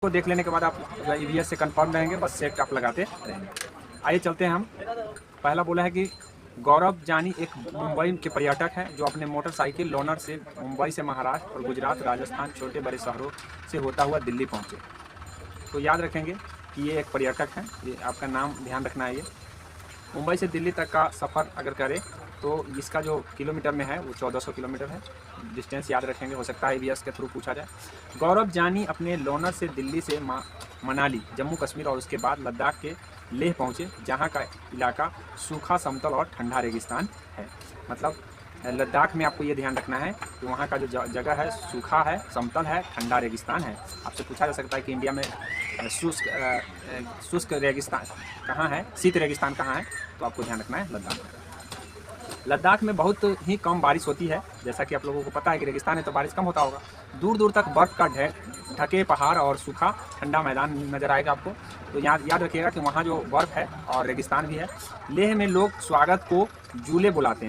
को देख लेने के बाद आप ईवीएस से कंफर्म रहेंगे, बस सेट आप लगाते रहेंगे। आइए चलते हैं हम। पहला बोला है कि गौरव जानी एक मुंबई के पर्यटक हैं जो अपने मोटरसाइकिल लोनर से मुंबई से महाराष्ट्र और गुजरात, राजस्थान, छोटे बड़े शहरों से होता हुआ दिल्ली पहुंचे। तो याद रखेंगे कि ये एक पर्यटक हैं, ये आपका नाम ध्यान रखना है। ये मुंबई से दिल्ली तक का सफ़र अगर करें तो इसका जो किलोमीटर में है वो 1400 किलोमीटर है। डिस्टेंस याद रखेंगे, हो सकता है ईवीएस के थ्रू पूछा जाए। गौरव जानी अपने लोनर से दिल्ली से मनाली, जम्मू कश्मीर और उसके बाद लद्दाख के लेह पहुंचे, जहां का इलाका सूखा, समतल और ठंडा रेगिस्तान है। मतलब लद्दाख में आपको ये ध्यान रखना है कि वहाँ का जो जगह है सूखा है, समतल है, ठंडा रेगिस्तान है। आपसे पूछा जा सकता है कि इंडिया में शुष्क रेगिस्तान कहाँ है, शीत रेगिस्तान कहाँ है, तो आपको ध्यान रखना है लद्दाख में। लद्दाख में बहुत ही कम बारिश होती है, जैसा कि आप लोगों को पता है कि रेगिस्तान है तो बारिश कम होता होगा। दूर दूर तक बर्फ़ का ढके पहाड़ और सूखा ठंडा मैदान नज़र आएगा आपको। तो याद रखिएगा कि वहाँ जो बर्फ़ है और रेगिस्तान भी है। लेह में लोग स्वागत को जूले बोलते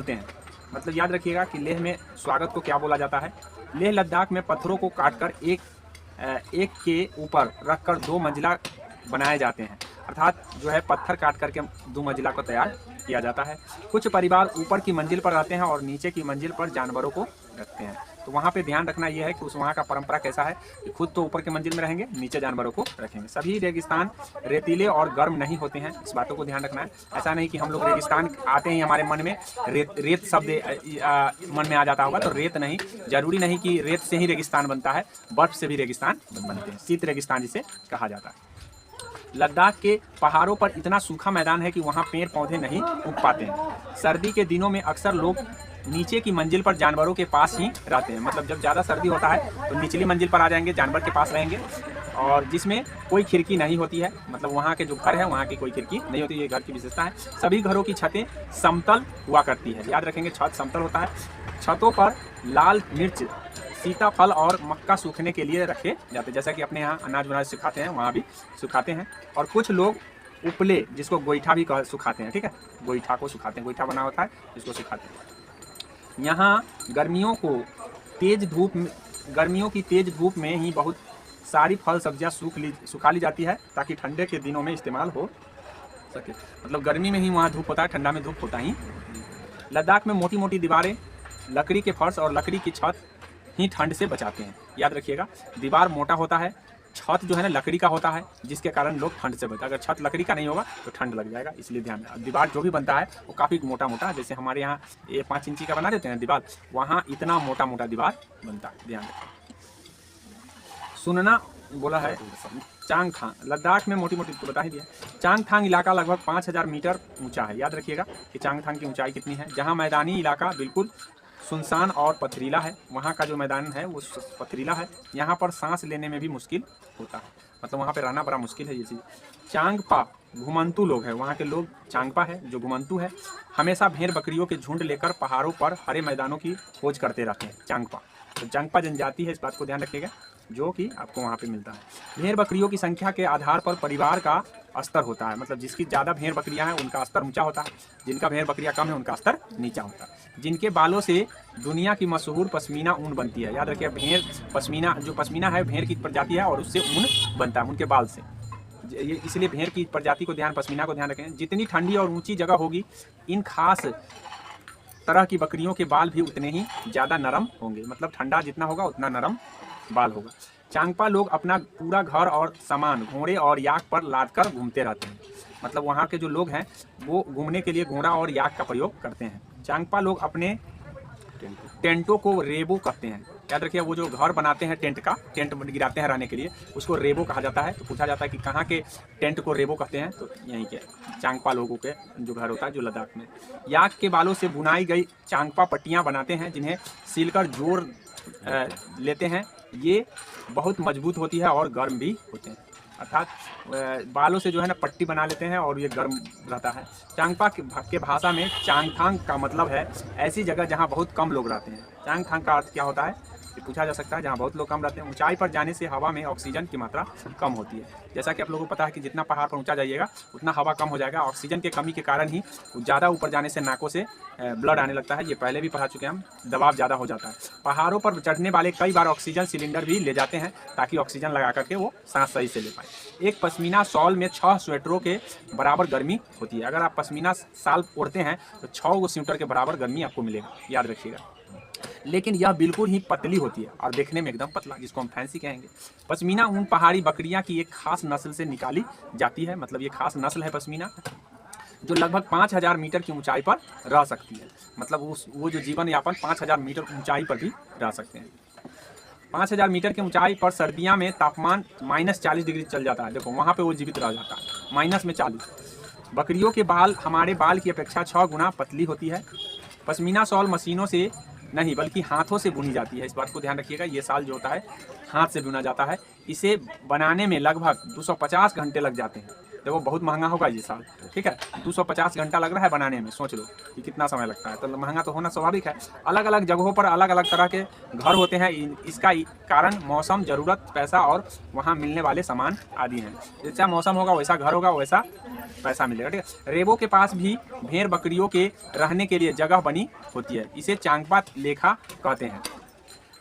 हैं। मतलब याद रखिएगा कि लेह में स्वागत को क्या बोला जाता है। लेह लद्दाख में पत्थरों को काटकर एक के ऊपर रखकर 2 मंजिला बनाए जाते हैं, अर्थात जो है पत्थर काट करके 2 मंजिला को तैयार किया जाता है। कुछ परिवार ऊपर की मंजिल पर रहते हैं और नीचे की मंजिल पर जानवरों को रखते हैं। तो वहाँ पे ध्यान रखना यह है कि उस वहाँ का परंपरा कैसा है कि खुद तो ऊपर की मंजिल में रहेंगे, नीचे जानवरों को रखेंगे। सभी रेगिस्तान रेतीले और गर्म नहीं होते हैं, इस बातों को ध्यान रखना है। ऐसा नहीं कि हम लोग रेगिस्तान आते ही हमारे मन में रेत शब्द मन में आ जाता होगा, तो रेत नहीं, जरूरी नहीं कि रेत से ही रेगिस्तान बनता है, बर्फ से भी रेगिस्तान बनते हैं। शीत रेगिस्तान जिसे कहा जाता है। लद्दाख के पहाड़ों पर इतना सूखा मैदान है कि वहाँ पेड़ पौधे नहीं उग पाते हैं। सर्दी के दिनों में अक्सर लोग नीचे की मंजिल पर जानवरों के पास ही रहते हैं। मतलब जब ज़्यादा सर्दी होता है तो निचली मंजिल पर आ जाएंगे, जानवर के पास रहेंगे, और जिसमें कोई खिड़की नहीं होती है। मतलब वहाँ के जो घर है वहाँ की कोई खिड़की नहीं होती, ये घर की विशेषता है। सभी घरों की छतें समतल हुआ करती है, याद रखेंगे छत समतल होता है। छतों पर लाल मिर्च, सीताफल और मक्का सूखने के लिए रखे जाते हैं, जैसा कि अपने यहाँ अनाज वनाज सुखाते हैं वहाँ भी सुखाते हैं। और कुछ लोग उपले, जिसको गोईठा भी सुखाते हैं, ठीक है, गोईठा को सुखाते हैं, गोईठा बना होता है जिसको सुखाते हैं। यहाँ गर्मियों की तेज धूप में ही बहुत सारी फल सब्जियाँ सुखा ली जाती है ताकि ठंडे के दिनों में इस्तेमाल हो सके। मतलब गर्मी में ही वहाँ धूप होता है, ठंडा में धूप होता ही। लद्दाख में मोटी मोटी दीवारें, लकड़ी के फर्श और लकड़ी की छत ही ठंड से बचाते हैं। याद रखिएगा, दीवार मोटा होता है, छत जो है ना लकड़ी का होता है, जिसके कारण लोग ठंड से बचते हैं। अगर छत लकड़ी का नहीं होगा तो ठंड लग जाएगा, इसलिए ध्यान। दीवार जो भी बनता है वो काफ़ी मोटा मोटा, जैसे हमारे यहाँ ये 5 इंची का बना देते हैं दीवार, वहाँ इतना मोटा मोटा दीवार बनता है, ध्यान रखें। सुनना बोला है चांगथांग, लद्दाख में मोटी मोटी बता ही दिया। चांगथांग इलाका लगभग 5000 मीटर ऊंचा है। याद रखिएगा कि चांगथांग की ऊंचाई कितनी है। जहाँ मैदानी इलाका बिल्कुल सुनसान और पथरीला है, वहाँ का जो मैदान है वो पथरीला है। यहाँ पर सांस लेने में भी मुश्किल होता है, मतलब वहाँ पे रहना बड़ा मुश्किल है ये चीज़। चांगपा घुमंतू लोग हैं, वहाँ के लोग चांगपा है जो घुमंतू है, हमेशा भेड़ बकरियों के झुंड लेकर पहाड़ों पर हरे मैदानों की खोज करते रहते हैं। चांगपा, तो चांगपा जनजाति है, इस बात को ध्यान रखिएगा, जो कि आपको वहाँ पे मिलता है। भेड़ बकरियों की संख्या के आधार पर परिवार का स्तर होता है। मतलब जिसकी ज़्यादा भेड़ बकरियाँ हैं उनका स्तर ऊंचा होता है, जिनका भेड़ बकरियाँ कम है उनका स्तर नीचा होता है। जिनके बालों से दुनिया की मशहूर पश्मीना ऊन बनती है। याद रखिए, भेड़ पश्मीना, जो पश्मीना है भेड़ की प्रजाति है और उससे ऊन बनता है उनके बाल से, ये इसलिए भेड़ की प्रजाति को पश्मीना को ध्यान रखें। जितनी ठंडी और ऊँची जगह होगी, इन खास तरह की बकरियों के बाल भी उतने ही ज़्यादा नरम होंगे। मतलब ठंडा जितना होगा उतना नरम बाल होगा। चांगपा लोग अपना पूरा घर और सामान घोड़े और याक पर लाद कर घूमते रहते हैं। मतलब वहाँ के जो लोग हैं वो घूमने के लिए घोड़ा और याक का प्रयोग करते हैं। चांगपा लोग अपने टेंटों को रेबो कहते हैं। याद रखिए, वो जो घर बनाते हैं टेंट गिराते हैं रहने के लिए, उसको रेबो कहा जाता है। तो पूछा जाता है कि कहाँ के टेंट को रेबो कहते हैं, तो यहीं के चांगपा लोगों के जो घर होता है जो लद्दाख में। याक के बालों से बुनाई गई चांगपा पट्टियाँ बनाते हैं, जिन्हें सीलकर जोड़ लेते हैं। ये बहुत मजबूत होती है और गर्म भी होते हैं, अर्थात बालों से जो है ना पट्टी बना लेते हैं और ये गर्म रहता है। चांगपा के भाषा में चांगथांग का मतलब है ऐसी जगह जहाँ बहुत कम लोग रहते हैं। चांगथांग का अर्थ क्या होता है कि पूछा जा सकता है, जहाँ बहुत लोग कम रहते हैं। ऊंचाई पर जाने से हवा में ऑक्सीजन की मात्रा कम होती है। जैसा कि आप लोगों को पता है कि जितना पहाड़ पर ऊंचा जाइएगा उतना हवा कम हो जाएगा। ऑक्सीजन की कमी के कारण ही ज़्यादा ऊपर जाने से नाकों से ब्लड आने लगता है। ये पहले भी पढ़ा चुके हैं हम, दबाव ज़्यादा हो जाता है। पहाड़ों पर चढ़ने वाले कई बार ऑक्सीजन सिलेंडर भी ले जाते हैं ताकि ऑक्सीजन लगा करके वो सांस सही से ले पाए। एक पश्मीना शॉल में 6 स्वेटरों के बराबर गर्मी होती है। अगर आप पश्मीना शाल ओढ़ते हैं तो 6 स्वेटर के बराबर गर्मी आपको मिलेगा, याद रखिएगा। लेकिन यह बिल्कुल ही पतली होती है और देखने में एकदम पतला, जिसको हम फैंसी कहेंगे। पश्मीना ऊन पहाड़ी बकरियां की एक खास नस्ल से निकाली जाती है। मतलब ये खास नस्ल है पश्मीना, जो लगभग 5000 मीटर की ऊंचाई पर रह सकती है। मतलब वो जो जीवन यापन 5000 मीटर ऊंचाई पर भी रह सकते हैं। 5000 मीटर की ऊंचाई पर सर्दियां में तापमान -40 डिग्री चल जाता है। देखो वहाँ पे वो जीवित रह जाता है, -40। बकरियों के बाल हमारे बाल की अपेक्षा 6 गुना पतली होती है। पश्मीना शॉल मशीनों से नहीं बल्कि हाथों से बुनी जाती है। इस बात को ध्यान रखिएगा, ये शाल जो होता है हाथ से बुना जाता है। इसे बनाने में लगभग 250 घंटे लग जाते हैं। देखो बहुत महंगा होगा ये शाल, ठीक है। 250 घंटा लग रहा है बनाने में, सोच लो कि कितना समय लगता है। तो महंगा तो होना स्वाभाविक है। अलग अलग जगहों पर अलग अलग तरह के घर होते हैं। इसका कारण मौसम, ज़रूरत, पैसा और वहाँ मिलने वाले सामान आदि हैं। जैसा मौसम होगा वैसा घर होगा, वैसा पैसा मिलेगा, ठीक है। रेबों के पास भी भेड़ बकरियों के रहने के लिए जगह बनी होती है। इसे चांगपा लेखा कहते हैं।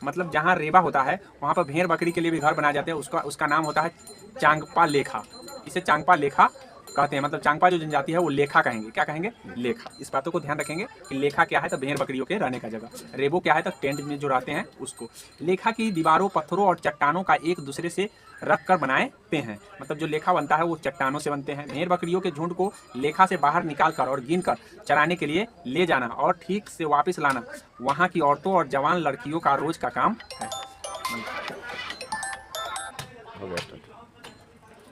मतलब जहाँ रेबा होता है वहाँ पर भेड़ बकरी के लिए भी घर बनाए जाते हैं। उसका नाम होता है चांगपा लेखा। इसे चांगपा लेखा कहते हैं। मतलब चांगपा जो जनजाति है वो लेखा कहेंगे। क्या कहेंगे? लेखा। इस बातों को ध्यान रखेंगे कि लेखा क्या है तो भेड़ बकरियों के रहने का जगह, रेबो क्या है तो टेंट में जो रहते हैं उसको। लेखा की दीवारों, पत्थरों और चट्टानों का एक दूसरे से रख कर बनाते हैं। मतलब जो लेखा बनता है वो चट्टानों से बनते हैं। भेड़ बकरियों के झुंड को लेखा से बाहर निकाल कर और गिन कर चराने के लिए ले जाना और ठीक से वापस लाना वहाँ की औरतों और जवान लड़कियों का रोज का काम है।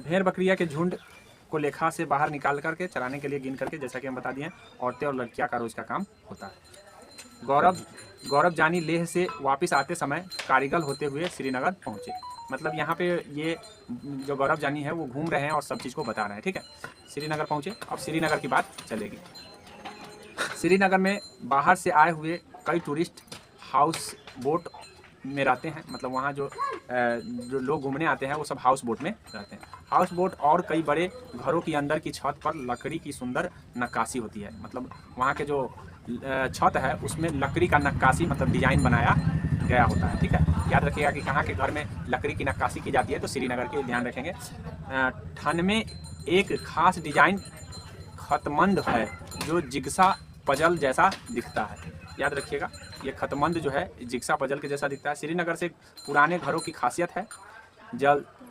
भेड़ बकरिया के झुंड को लेखा से बाहर निकाल करके चराने के लिए गिन करके, जैसा कि हम बता दिए, औरतें और लड़कियां का रोज का काम होता है। गौरव जानी लेह से वापस आते समय कारीगल होते हुए श्रीनगर पहुंचे। मतलब यहाँ पे ये जो गौरव जानी है वो घूम रहे हैं और सब चीज़ को बता रहे हैं, ठीक है। श्रीनगर पहुंचे। अब श्रीनगर की बात चलेगी। श्रीनगर में बाहर से आए हुए कई टूरिस्ट हाउस बोट में रहते हैं। मतलब वहाँ जो लोग घूमने आते हैं वो सब हाउस बोट में रहते हैं। हाउस बोट और कई बड़े घरों की अंदर की छत पर लकड़ी की सुंदर नक्काशी होती है। मतलब वहाँ के जो छत है उसमें लकड़ी का नक्काशी, मतलब डिजाइन बनाया गया होता है, ठीक है। याद रखिएगा कि कहाँ के घर में लकड़ी की नक्काशी की जाती है, तो श्रीनगर के ध्यान रखेंगे। ठन में एक खास डिजाइन खतमंद है जो जिग्सा पजल जैसा दिखता है। याद रखिएगा ये खतमंद जो है जिग्सा पजल के जैसा दिखता है। श्रीनगर से पुराने घरों की खासियत है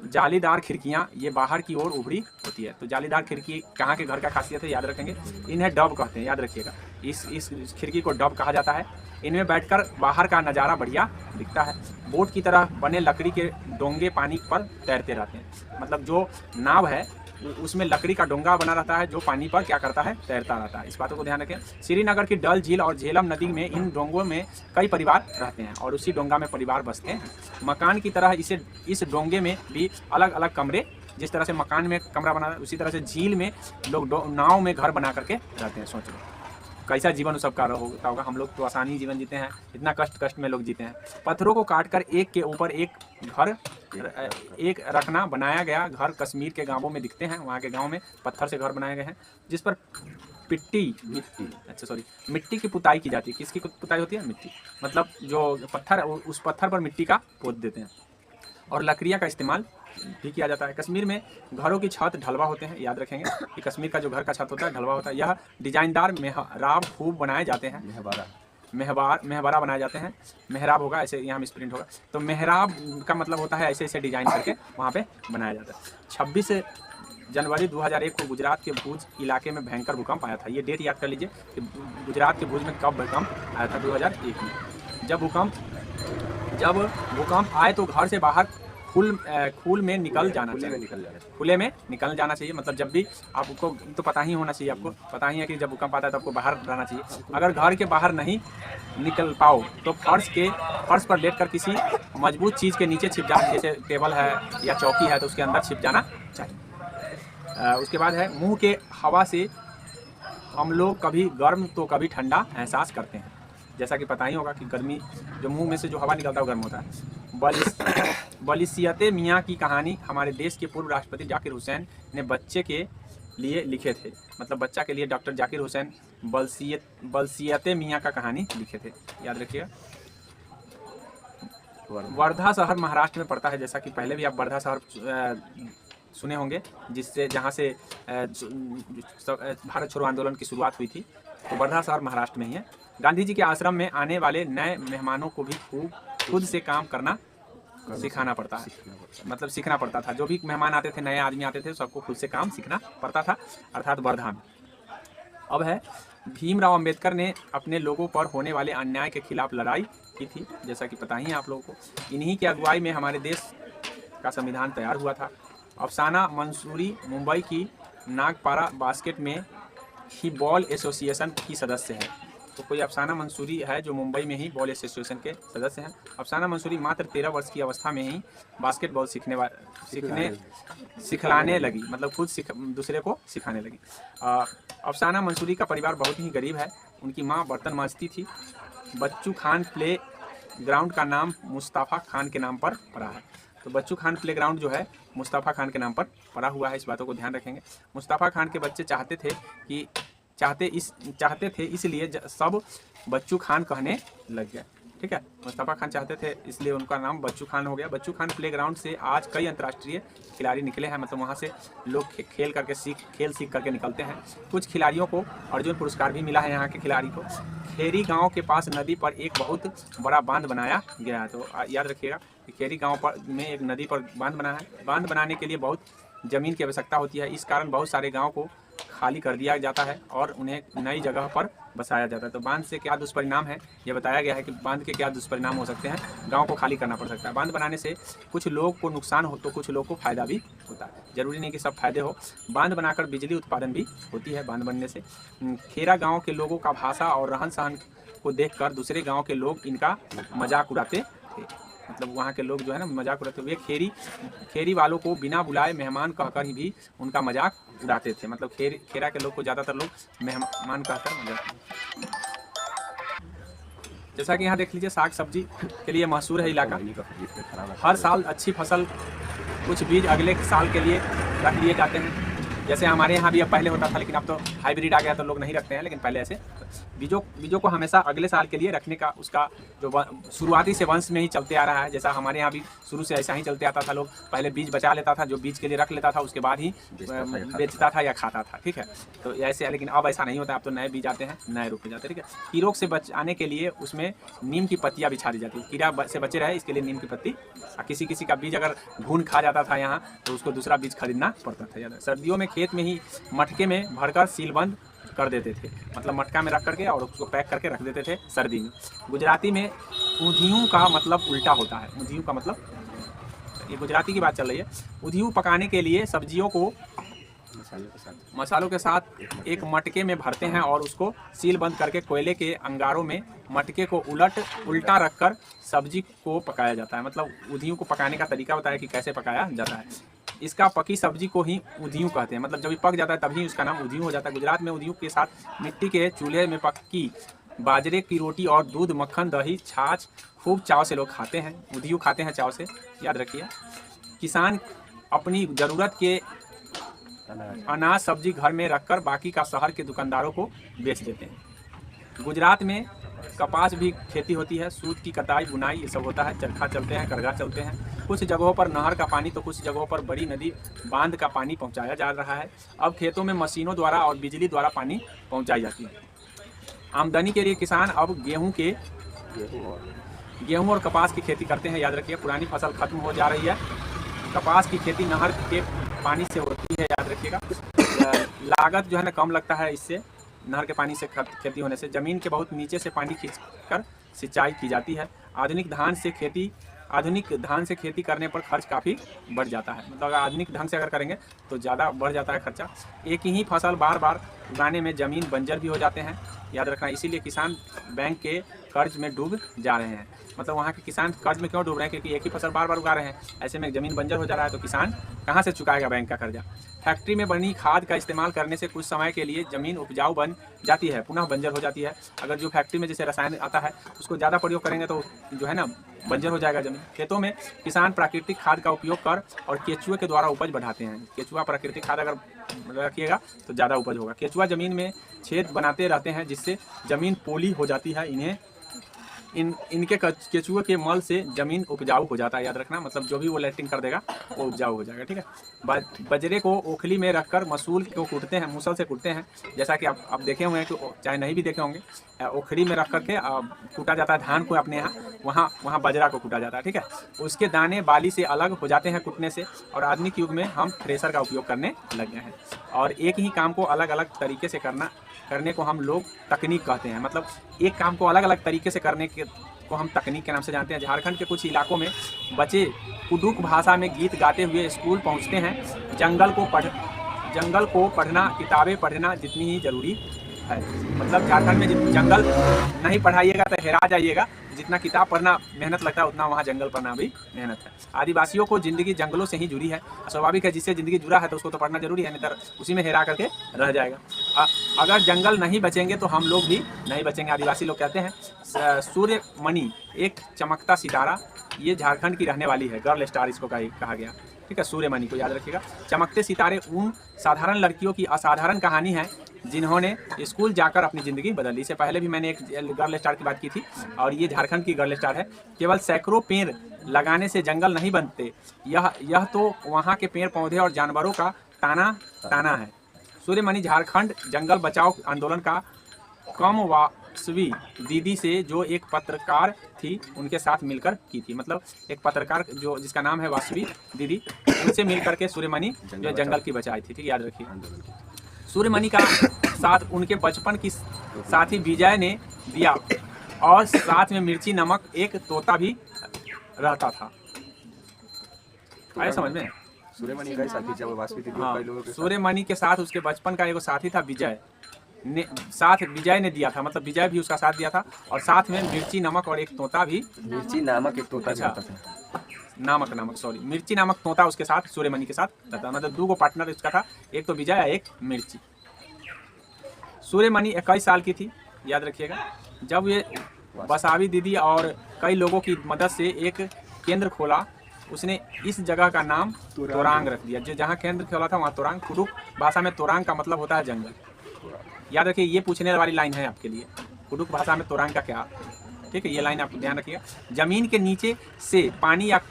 जालीदार खिड़कियाँ, ये बाहर की ओर उभरी होती है। तो जालीदार खिड़की कहाँ के घर का खासियत है, याद रखेंगे। इन्हें डब कहते हैं, याद रखिएगा। इस खिड़की को डब कहा जाता है। इनमें बैठकर बाहर का नज़ारा बढ़िया दिखता है। बोट की तरह बने लकड़ी के डोंगे पानी पर तैरते रहते हैं। मतलब जो नाव है उसमें लकड़ी का डोंगा बना रहता है जो पानी पर क्या करता है, तैरता रहता है। इस बातों को ध्यान रखें। श्रीनगर की डल झील और झेलम नदी में इन डोंगों में कई परिवार रहते हैं और उसी डोंगा में परिवार बसते हैं। मकान की तरह इस डोंगे में भी अलग अलग कमरे, जिस तरह से मकान में कमरा बना है उसी तरह से झील में लोग नाव में घर बना करके रहते हैं। सोच लो कैसा जीवन सबका होता होगा। हम लोग तो आसानी जीवन जीते हैं, इतना कष्ट में लोग जीते हैं। पत्थरों को काटकर एक के ऊपर एक रखना बनाया गया घर कश्मीर के गांवों में दिखते हैं। वहाँ के गांव में पत्थर से घर बनाए गए हैं जिस पर मिट्टी की पुताई की जाती है। किसकी पुताई होती है? मिट्टी। मतलब जो पत्थर उस पत्थर पर मिट्टी का पोत देते हैं और लकड़ियाँ का इस्तेमाल भी किया जाता है। कश्मीर में घरों की छत ढलवा होते हैं। याद रखेंगे कि कश्मीर का जो घर का छत होता है ढलवा होता है। यह डिजाइनदार मेहराब खूब बनाए जाते हैं। मेहबारा बनाए जाते हैं। मेहराब होगा, ऐसे यहाँ में स्प्रिंट होगा। तो मेहराब का मतलब होता है ऐसे डिजाइन करके वहाँ पे बनाया जाता है। 26 जनवरी 2001 को गुजरात के भुज इलाके में भयंकर भूकंप आया था। ये डेट याद कर लीजिए कि गुजरात के भुज में कब भूकंप आया था, 2001 में। जब भूकंप आए तो घर से बाहर खुले में निकल जाना चाहिए। मतलब जब भी आपको तो पता ही होना चाहिए, आपको पता ही है कि जब भूकंप आता है तो आपको बाहर रहना चाहिए। अगर घर के बाहर नहीं निकल पाओ तो फर्श पर लेटकर किसी मजबूत चीज़ के नीचे छिप जाना, जैसे टेबल है या चौकी है तो उसके अंदर छिप जाना चाहिए। उसके बाद है मुँह के हवा से हम लोग कभी गर्म तो कभी ठंडा एहसास करते हैं। जैसा कि पता ही होगा कि गर्मी जो मुंह में से जो हवा निकलता है वो गर्म होता है। बलिसियत मियाँ की कहानी हमारे देश के पूर्व राष्ट्रपति जाकिर हुसैन ने बच्चे के लिए लिखे थे। मतलब बच्चा के लिए डॉक्टर जाकिर हुसैन बलिसियत मियाँ का कहानी लिखे थे, याद रखिएगा। वर्धा शहर महाराष्ट्र में पड़ता है, जैसा कि पहले भी आप वर्धा शहर सुने होंगे, जहाँ से भारत छोड़ो आंदोलन की शुरुआत हुई थी। तो वर्धा शहर महाराष्ट्र में ही है। गांधी जी के आश्रम में आने वाले नए मेहमानों को भी खुद से काम करना सिखाना पड़ता है, मतलब सीखना पड़ता था। जो भी मेहमान आते थे, नए आदमी आते थे, सबको खुद से काम सीखना पड़ता था, अर्थात वर्धा में। अब है, भीमराव अंबेडकर ने अपने लोगों पर होने वाले अन्याय के खिलाफ लड़ाई की थी, जैसा कि पता ही है आप लोगों को। इन्हीं की अगुवाई में हमारे देश का संविधान तैयार हुआ था। अफसाना मंसूरी मुंबई की नागपारा बास्केट में ही बॉल एसोसिएशन की सदस्य है। तो कोई अफसाना मंसूरी है जो मुंबई में ही बॉल एसोसिएशन के सदस्य हैं। अफसाना मंसूरी मात्र 13 वर्ष की अवस्था में ही बास्केटबॉल सिखलाने लगी, मतलब खुद दूसरे को सिखाने लगी। अफसाना मंसूरी का परिवार बहुत ही गरीब है। उनकी माँ बर्तन मांजती थी। बच्चू खान प्ले ग्राउंड का नाम मुस्तफ़ा खान के नाम पर पड़ा है। तो बच्चू खान प्ले ग्राउंड जो है मुस्तफ़ा खान के नाम पर पड़ा हुआ है, इस बातों को ध्यान रखेंगे। मुस्तफ़ा खान के बच्चे चाहते थे इसलिए सब बच्चू खान कहने लग गए, ठीक है। मुस्तफ़ा खान चाहते थे इसलिए उनका नाम बच्चू खान हो गया। बच्चू खान प्ले ग्राउंड से आज कई अंतर्राष्ट्रीय खिलाड़ी निकले हैं, मतलब वहाँ से लोग खेल सीख करके निकलते हैं। कुछ खिलाड़ियों को अर्जुन पुरस्कार भी मिला है यहाँ के खिलाड़ी को। खेरी गांव के पास नदी पर एक बहुत बड़ा बांध बनाया गया है। तो याद रखिएगा कि खेरी गांव में एक नदी पर बांध बना है। बांध बनाने के लिए बहुत ज़मीन की आवश्यकता होती है, इस कारण बहुत सारे गाँव को खाली कर दिया जाता है और उन्हें नई जगह पर बसाया जाता है। तो बांध से क्या दुष्परिणाम है, ये बताया गया है कि बांध के क्या दुष्परिणाम हो सकते हैं। गांव को खाली करना पड़ सकता है। बांध बनाने से कुछ लोग को नुकसान हो तो कुछ लोग को फायदा भी होता है, जरूरी नहीं कि सब फायदे हो। बांध बनाकर बिजली उत्पादन भी होती है बांध बनने से। खेरा गाँव के लोगों का भाषा और रहन सहन को देखकर दूसरे गाँव के लोग इनका मजाक उड़ाते थे, मतलब वहाँ के लोग जो है ना मजाक उड़ाते हुए खेरी वालों को बिना बुलाए मेहमान कहकर ही भी उनका मजाक उड़ाते थे। मतलब खेरा के लोग को ज़्यादातर लोग मेहमान कहकर मजाक। जैसा कि यहाँ देख लीजिए, साग सब्जी के लिए मशहूर है इलाका। हर साल अच्छी फसल, कुछ बीज अगले साल के लिए रख लिए जाते हैं। जैसे हमारे यहाँ भी अब पहले होता था, लेकिन अब तो हाइब्रिड आ गया तो लोग नहीं रखते हैं, लेकिन पहले ऐसे बीजों को हमेशा अगले साल के लिए रखने का उसका जो शुरुआती से वंश में ही चलते आ रहा है। जैसा हमारे यहाँ भी शुरू से ऐसा ही चलते आता था, लोग पहले बीज बचा लेता था, जो बीज के लिए रख लेता था उसके बाद ही बेचता था या खाता था, ठीक है। तो ऐसे, लेकिन अब ऐसा नहीं होता, अब तो नए बीज आते हैं, नए रोपे जाते हैं, ठीक है। कीड़ों से बचाने के लिए उसमें नीम की पत्तियाँ बिछा दी जाती है, कीड़ा से बचे रहे इसके लिए नीम की पत्ती। किसी का बीज अगर घून खा जाता था यहाँ तो उसको दूसरा बीज खरीदना पड़ता था ज़्यादा। सर्दियों में खेत में ही मटके में भरकर सीलबंद कर देते थे, मतलब मटका में रख करके और उसको पैक करके रख देते थे सर्दी में। गुजराती में उधियूं का मतलब उल्टा होता है। उधियूं का मतलब, ये गुजराती की बात चल रही है। उधियूं पकाने के लिए सब्जियों को मसालों के साथ एक मटके में भरते हैं और उसको सील बंद करके कोयले के अंगारों में मटके को उल्टा रखकर सब्जी को पकाया जाता है। मतलब उधियूं को पकाने का तरीका बताया कि कैसे पकाया जाता है। इसका पकी सब्जी को ही उधियूं कहते हैं, मतलब जब ये पक जाता है तभी उसका नाम उधियूं हो जाता है। गुजरात में उधियूं के साथ मिट्टी के चूल्हे में पक्की बाजरे की रोटी और दूध, मक्खन, दही, छाछ खूब चाव से लोग खाते हैं। उधियूं खाते हैं चाव से, याद रखिए। किसान अपनी ज़रूरत के अनाज सब्जी घर में रखकर बाकी का शहर के दुकानदारों को बेच देते हैं। गुजरात में कपास भी खेती होती है, सूत की कटाई, बुनाई, ये सब होता है। चरखा चलते हैं, करघा चलते हैं। कुछ जगहों पर नहर का पानी तो कुछ जगहों पर बड़ी नदी बांध का पानी पहुंचाया जा रहा है। अब खेतों में मशीनों द्वारा और बिजली द्वारा पानी पहुंचाई जाती है। आमदनी के लिए किसान अब गेहूँ और कपास की खेती करते हैं। याद रखिए, पुरानी फसल खत्म हो जा रही है। कपास की खेती नहर के पानी से होती है, याद रखिएगा। लागत जो है ना कम लगता है इससे, नहर के पानी से खेती होने से। ज़मीन के बहुत नीचे से पानी खींचकर सिंचाई की जाती है। आधुनिक धान से खेती करने पर खर्च काफ़ी बढ़ जाता है। मतलब अगर आधुनिक ढंग से अगर करेंगे तो ज़्यादा बढ़ जाता है खर्चा। एक ही फसल बार बार उगाने में ज़मीन बंजर भी हो जाते हैं, याद रखना। इसीलिए किसान बैंक के कर्ज में डूब जा रहे हैं। मतलब वहाँ के किसान कर्ज में क्यों डूब रहे हैं? क्योंकि एक ही फसल बार बार उगा रहे हैं, ऐसे में ज़मीन बंजर हो जा रहा है, तो किसान कहाँ से चुकाएगा बैंक का कर्जा। फैक्ट्री में बनी खाद का इस्तेमाल करने से कुछ समय के लिए ज़मीन उपजाऊ बन जाती है, पुनः बंजर हो जाती है। अगर जो फैक्ट्री में जैसे रसायन आता है उसको ज़्यादा प्रयोग करेंगे तो जो है ना बंजर हो जाएगा ज़मीन। खेतों में किसान प्राकृतिक खाद का उपयोग कर और केचुए के द्वारा उपज बढ़ाते हैं। केचुआ प्राकृतिक खाद अगर रखिएगा तो ज़्यादा उपज होगा। केचुआ ज़मीन में छेद बनाते रहते हैं जिससे ज़मीन पोली हो जाती है। इनके केचुए के मल से ज़मीन उपजाऊ हो जाता है, याद रखना। मतलब जो भी वो लैट्रिन कर देगा वो उपजाऊ हो जाएगा, ठीक है। बजरे को ओखली में रखकर मसूल को कूटते हैं, मूसल से कूटते हैं। जैसा कि आप देखे हुए हैं कि चाहे नहीं भी देखे होंगे, ओखली में रख करके कूटा जाता है धान को अपने यहाँ, वहाँ बजरा को कूटा जाता है, ठीक है। उसके दाने बाली से अलग हो जाते हैं कूटने से। और आधुनिक युग में हम थ्रेसर का उपयोग करने लग गए हैं और एक ही काम को अलग अलग तरीके से करने को हम लोग तकनीक कहते हैं। मतलब एक काम को अलग अलग तरीके से करने को हम तकनीक के नाम से जानते हैं। झारखंड के कुछ इलाकों में बच्चे कुडुक भाषा में गीत गाते हुए स्कूल पहुंचते हैं। जंगल को पढ़ना, किताबें पढ़ना जितनी ही ज़रूरी है। मतलब झारखंड में जंगल नहीं पढ़ाइएगा तो हेरा जाइएगा। जितना किताब पढ़ना मेहनत लगता है उतना वहाँ जंगल पढ़ना भी मेहनत है। आदिवासियों को ज़िंदगी जंगलों से ही जुड़ी है, स्वाभाविक है। जिससे ज़िंदगी जुड़ा है तो उसको तो पढ़ना जरूरी है, नहीं तो उसी में हेरा करके रह जाएगा। अगर जंगल नहीं बचेंगे तो हम लोग भी नहीं बचेंगे। आदिवासी लोग कहते हैं सूर्यमणि एक चमकता सितारा, ये झारखंड की रहने वाली है, गर्ल स्टार इसको कहा गया, ठीक है। सूर्यमणि को याद रखिएगा। चमकते सितारे उन साधारण लड़कियों की असाधारण कहानी है जिन्होंने स्कूल जाकर अपनी ज़िंदगी बदल ली। इससे पहले भी मैंने एक गर्ल स्टार की बात की थी और ये झारखंड की गर्ल स्टार है। केवल सैकड़ों पेड़ लगाने से जंगल नहीं बनते, यह तो वहाँ के पेड़ पौधे और जानवरों का ताना है। सूर्यमणि झारखंड जंगल बचाओ आंदोलन का कम वासवी दीदी से जो एक पत्रकार थी उनके साथ मिलकर की थी। मतलब एक पत्रकार जो जिसका नाम है वासवी दीदी, उनसे मिलकर के सूर्यमणि जो जंगल की बचाई थी, ठीक, याद रखिए। सूर्यमणि का साथ उनके बचपन की साथी विजय ने दिया और साथ में मिर्ची नामक एक तोता भी रहता था। आया समझ में? सूर्यमणि का साथी जब वासवी थी, हाँ, सूर्यमणि के साथ उसके बचपन का एक साथी था विजय ने दिया था। मतलब विजय भी उसका साथ दिया था और साथ में मिर्ची नामक और एक तोता भी, मिर्ची नामक एक तोता अच्छा, मिर्ची नामक तोता उसके साथ सूर्यमणि के साथ रहता। मतलब 2 पार्टनर उसका था, एक तो विजय एक मिर्ची। सूर्यमणि 21 साल की थी, याद रखिएगा, जब ये बसावी दीदी और कई लोगों की मदद से एक केंद्र खोला। उसने इस जगह का नाम तोरांग रख दिया। जो जहाँ केंद्र खोला था वहाँ तोरांग। कुडुक भाषा में तोरांग का मतलब होता है जंगल। याद रखिए, ये पूछने वाली लाइन है आपके लिए, कुडुक भाषा में तोरांग का क्या, ठीक है। ये लाइन आप ध्यान रखिएगा। जमीन के नीचे से पानी या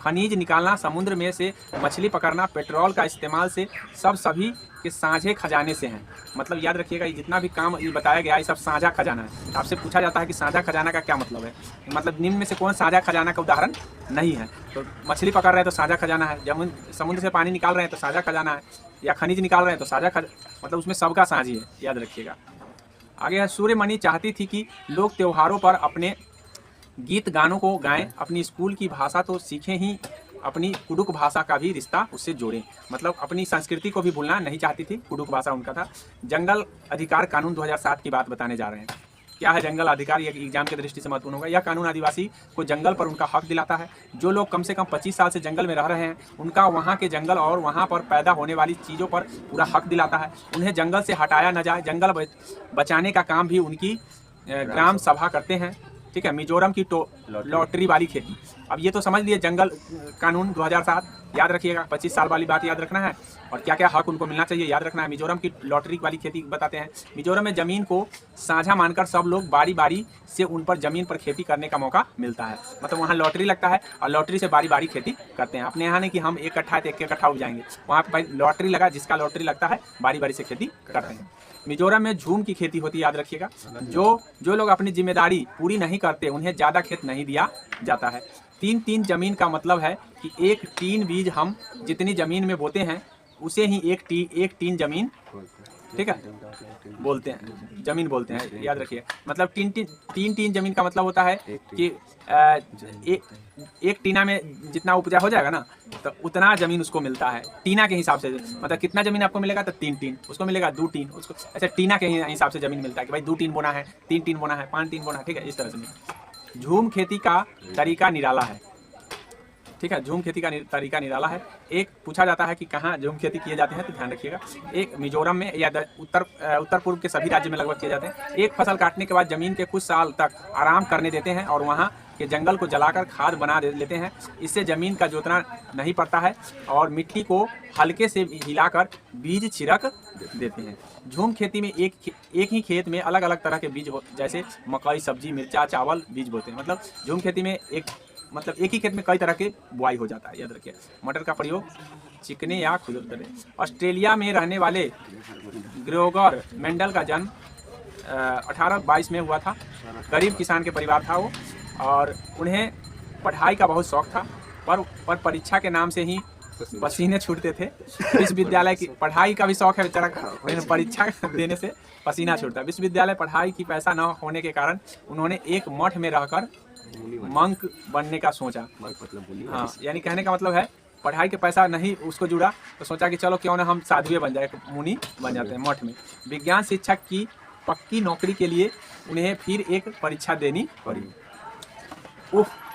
खनिज निकालना, समुद्र में से मछली पकड़ना, पेट्रोल का इस्तेमाल से सभी के साझे खजाने से हैं। मतलब याद रखिएगा, ये जितना भी काम ये बताया गया ये सब साझा खजाना है। आपसे पूछा जाता है कि साझा खजाना का क्या मतलब है। मतलब निम्न में से कौन साझा खजाना का उदाहरण नहीं है? तो मछली पकड़ रहे हैं तो साझा खजाना है, समुद्र से पानी निकाल रहे हैं तो साझा खजाना है, या खनिज निकाल रहे हैं तो साझा मतलब उसमें सबका साझी है, याद रखिएगा। आगे है, सूर्यमणि चाहती थी कि लोग त्योहारों पर अपने गीत गानों को गाएं, अपनी स्कूल की भाषा तो सीखें ही अपनी कुडुक भाषा का भी रिश्ता उससे जोड़ें। मतलब अपनी संस्कृति को भी भूलना नहीं चाहती थी, कुडुक भाषा उनका था। जंगल अधिकार कानून 2007 की बात बताने जा रहे हैं। क्या है जंगल अधिकार? ये एग्जाम की दृष्टि से महत्वपूर्ण होगा। यह कानून आदिवासी को जंगल पर उनका हक दिलाता है। जो लोग कम से कम 25 साल से जंगल में रह रहे हैं उनका वहाँ के जंगल और वहाँ पर पैदा होने वाली चीज़ों पर पूरा हक दिलाता है। उन्हें जंगल से हटाया न जाए। जंगल बचाने का काम भी उनकी ग्राम सभा करते हैं, ठीक है। मिजोरम की लॉटरी वाली खेती, अब ये तो समझ लिए जंगल कानून 2007, याद रखिएगा। 25 साल वाली बात याद रखना है और क्या क्या हक उनको मिलना चाहिए याद रखना है। मिजोरम की लॉटरी वाली खेती बताते हैं। मिजोरम में ज़मीन को साझा मानकर सब लोग बारी बारी से उन पर ज़मीन पर खेती करने का मौका मिलता है। मतलब वहाँ लॉटरी लगता है और लॉटरी से बारी बारी खेती करते हैं। अपने यहाँ नहीं कि हम 1 कट्ठा है तो 1 कट्ठा उपजाएंगे, वहाँ पर लॉटरी लगा, जिसका लॉटरी लगता है बारी बारी से खेती करते हैं। मिजोरम में झूम की खेती होती है, याद रखिएगा। जो लोग अपनी जिम्मेदारी पूरी नहीं करते उन्हें ज़्यादा खेत नहीं दिया जाता है। 3-3 जमीन का मतलब है कि एक टीन बीज हम जितनी ज़मीन में बोते हैं उसे ही एक टीन ज़मीन ठीक है, बोलते हैं, जमीन बोलते हैं, याद रखिए। मतलब तीन टीन जमीन का मतलब होता है कि एक टीना में जितना उपजा हो जाएगा ना, तो उतना जमीन उसको मिलता है टीना के हिसाब से। मतलब कितना जमीन आपको मिलेगा, तो 3 टीन, उसको मिलेगा 2 टीन, उसको ऐसे टीना के हिसाब से जमीन मिलता है कि भाई 2 टीन बोना है, 3 टीन बोना है, 5 टीन बोना है, ठीक है, इस तरह से। झूम खेती का तरीका निराला है, ठीक है, झूम खेती का तरीका निराला है। एक पूछा जाता है कि कहाँ झूम खेती किए जाते हैं, तो ध्यान रखिएगा, एक मिजोरम में या उत्तर पूर्व के सभी राज्य में लगभग किए जाते हैं। एक फसल काटने के बाद जमीन के कुछ साल तक आराम करने देते हैं और वहाँ के जंगल को जलाकर खाद बना लेते हैं। इससे जमीन का जोतना नहीं पड़ता है और मिट्टी को हल्के से हिलाकर बीज छिड़क देते हैं। झूम खेती में एक ही खेत में अलग अलग तरह के बीज हो, जैसे मकई, सब्जी, मिर्चा, चावल बीज बोते हैं। मतलब झूम खेती में एक ही खेत में कई तरह के बुआई हो जाता है, याद रखिए। मटर का प्रयोग चिकने या खुरदरे। ऑस्ट्रेलिया में रहने वाले ग्रेगोर मेंडल का जन्म 1822 में हुआ था। गरीब किसान के परिवार था वो, और उन्हें पढ़ाई का बहुत शौक था, पर परीक्षा के नाम से ही पसीने छूटते थे। विश्वविद्यालय की पढ़ाई का भी शौक है बेचारा, परीक्षा देने से पसीना छूटता है। विश्वविद्यालय पढ़ाई की पैसा न होने के कारण उन्होंने एक मठ में रहकर मंक बनने का सोचा। हाँ, यानी कहने का मतलब है पढ़ाई के पैसा नहीं उसको जुड़ा, तो सोचा कि चलो क्यों ना हम साधुए बन जाए, मुनि बन जाते हैं मठ में। विज्ञान शिक्षक की पक्की नौकरी के लिए उन्हें फिर एक परीक्षा देनी पड़ी।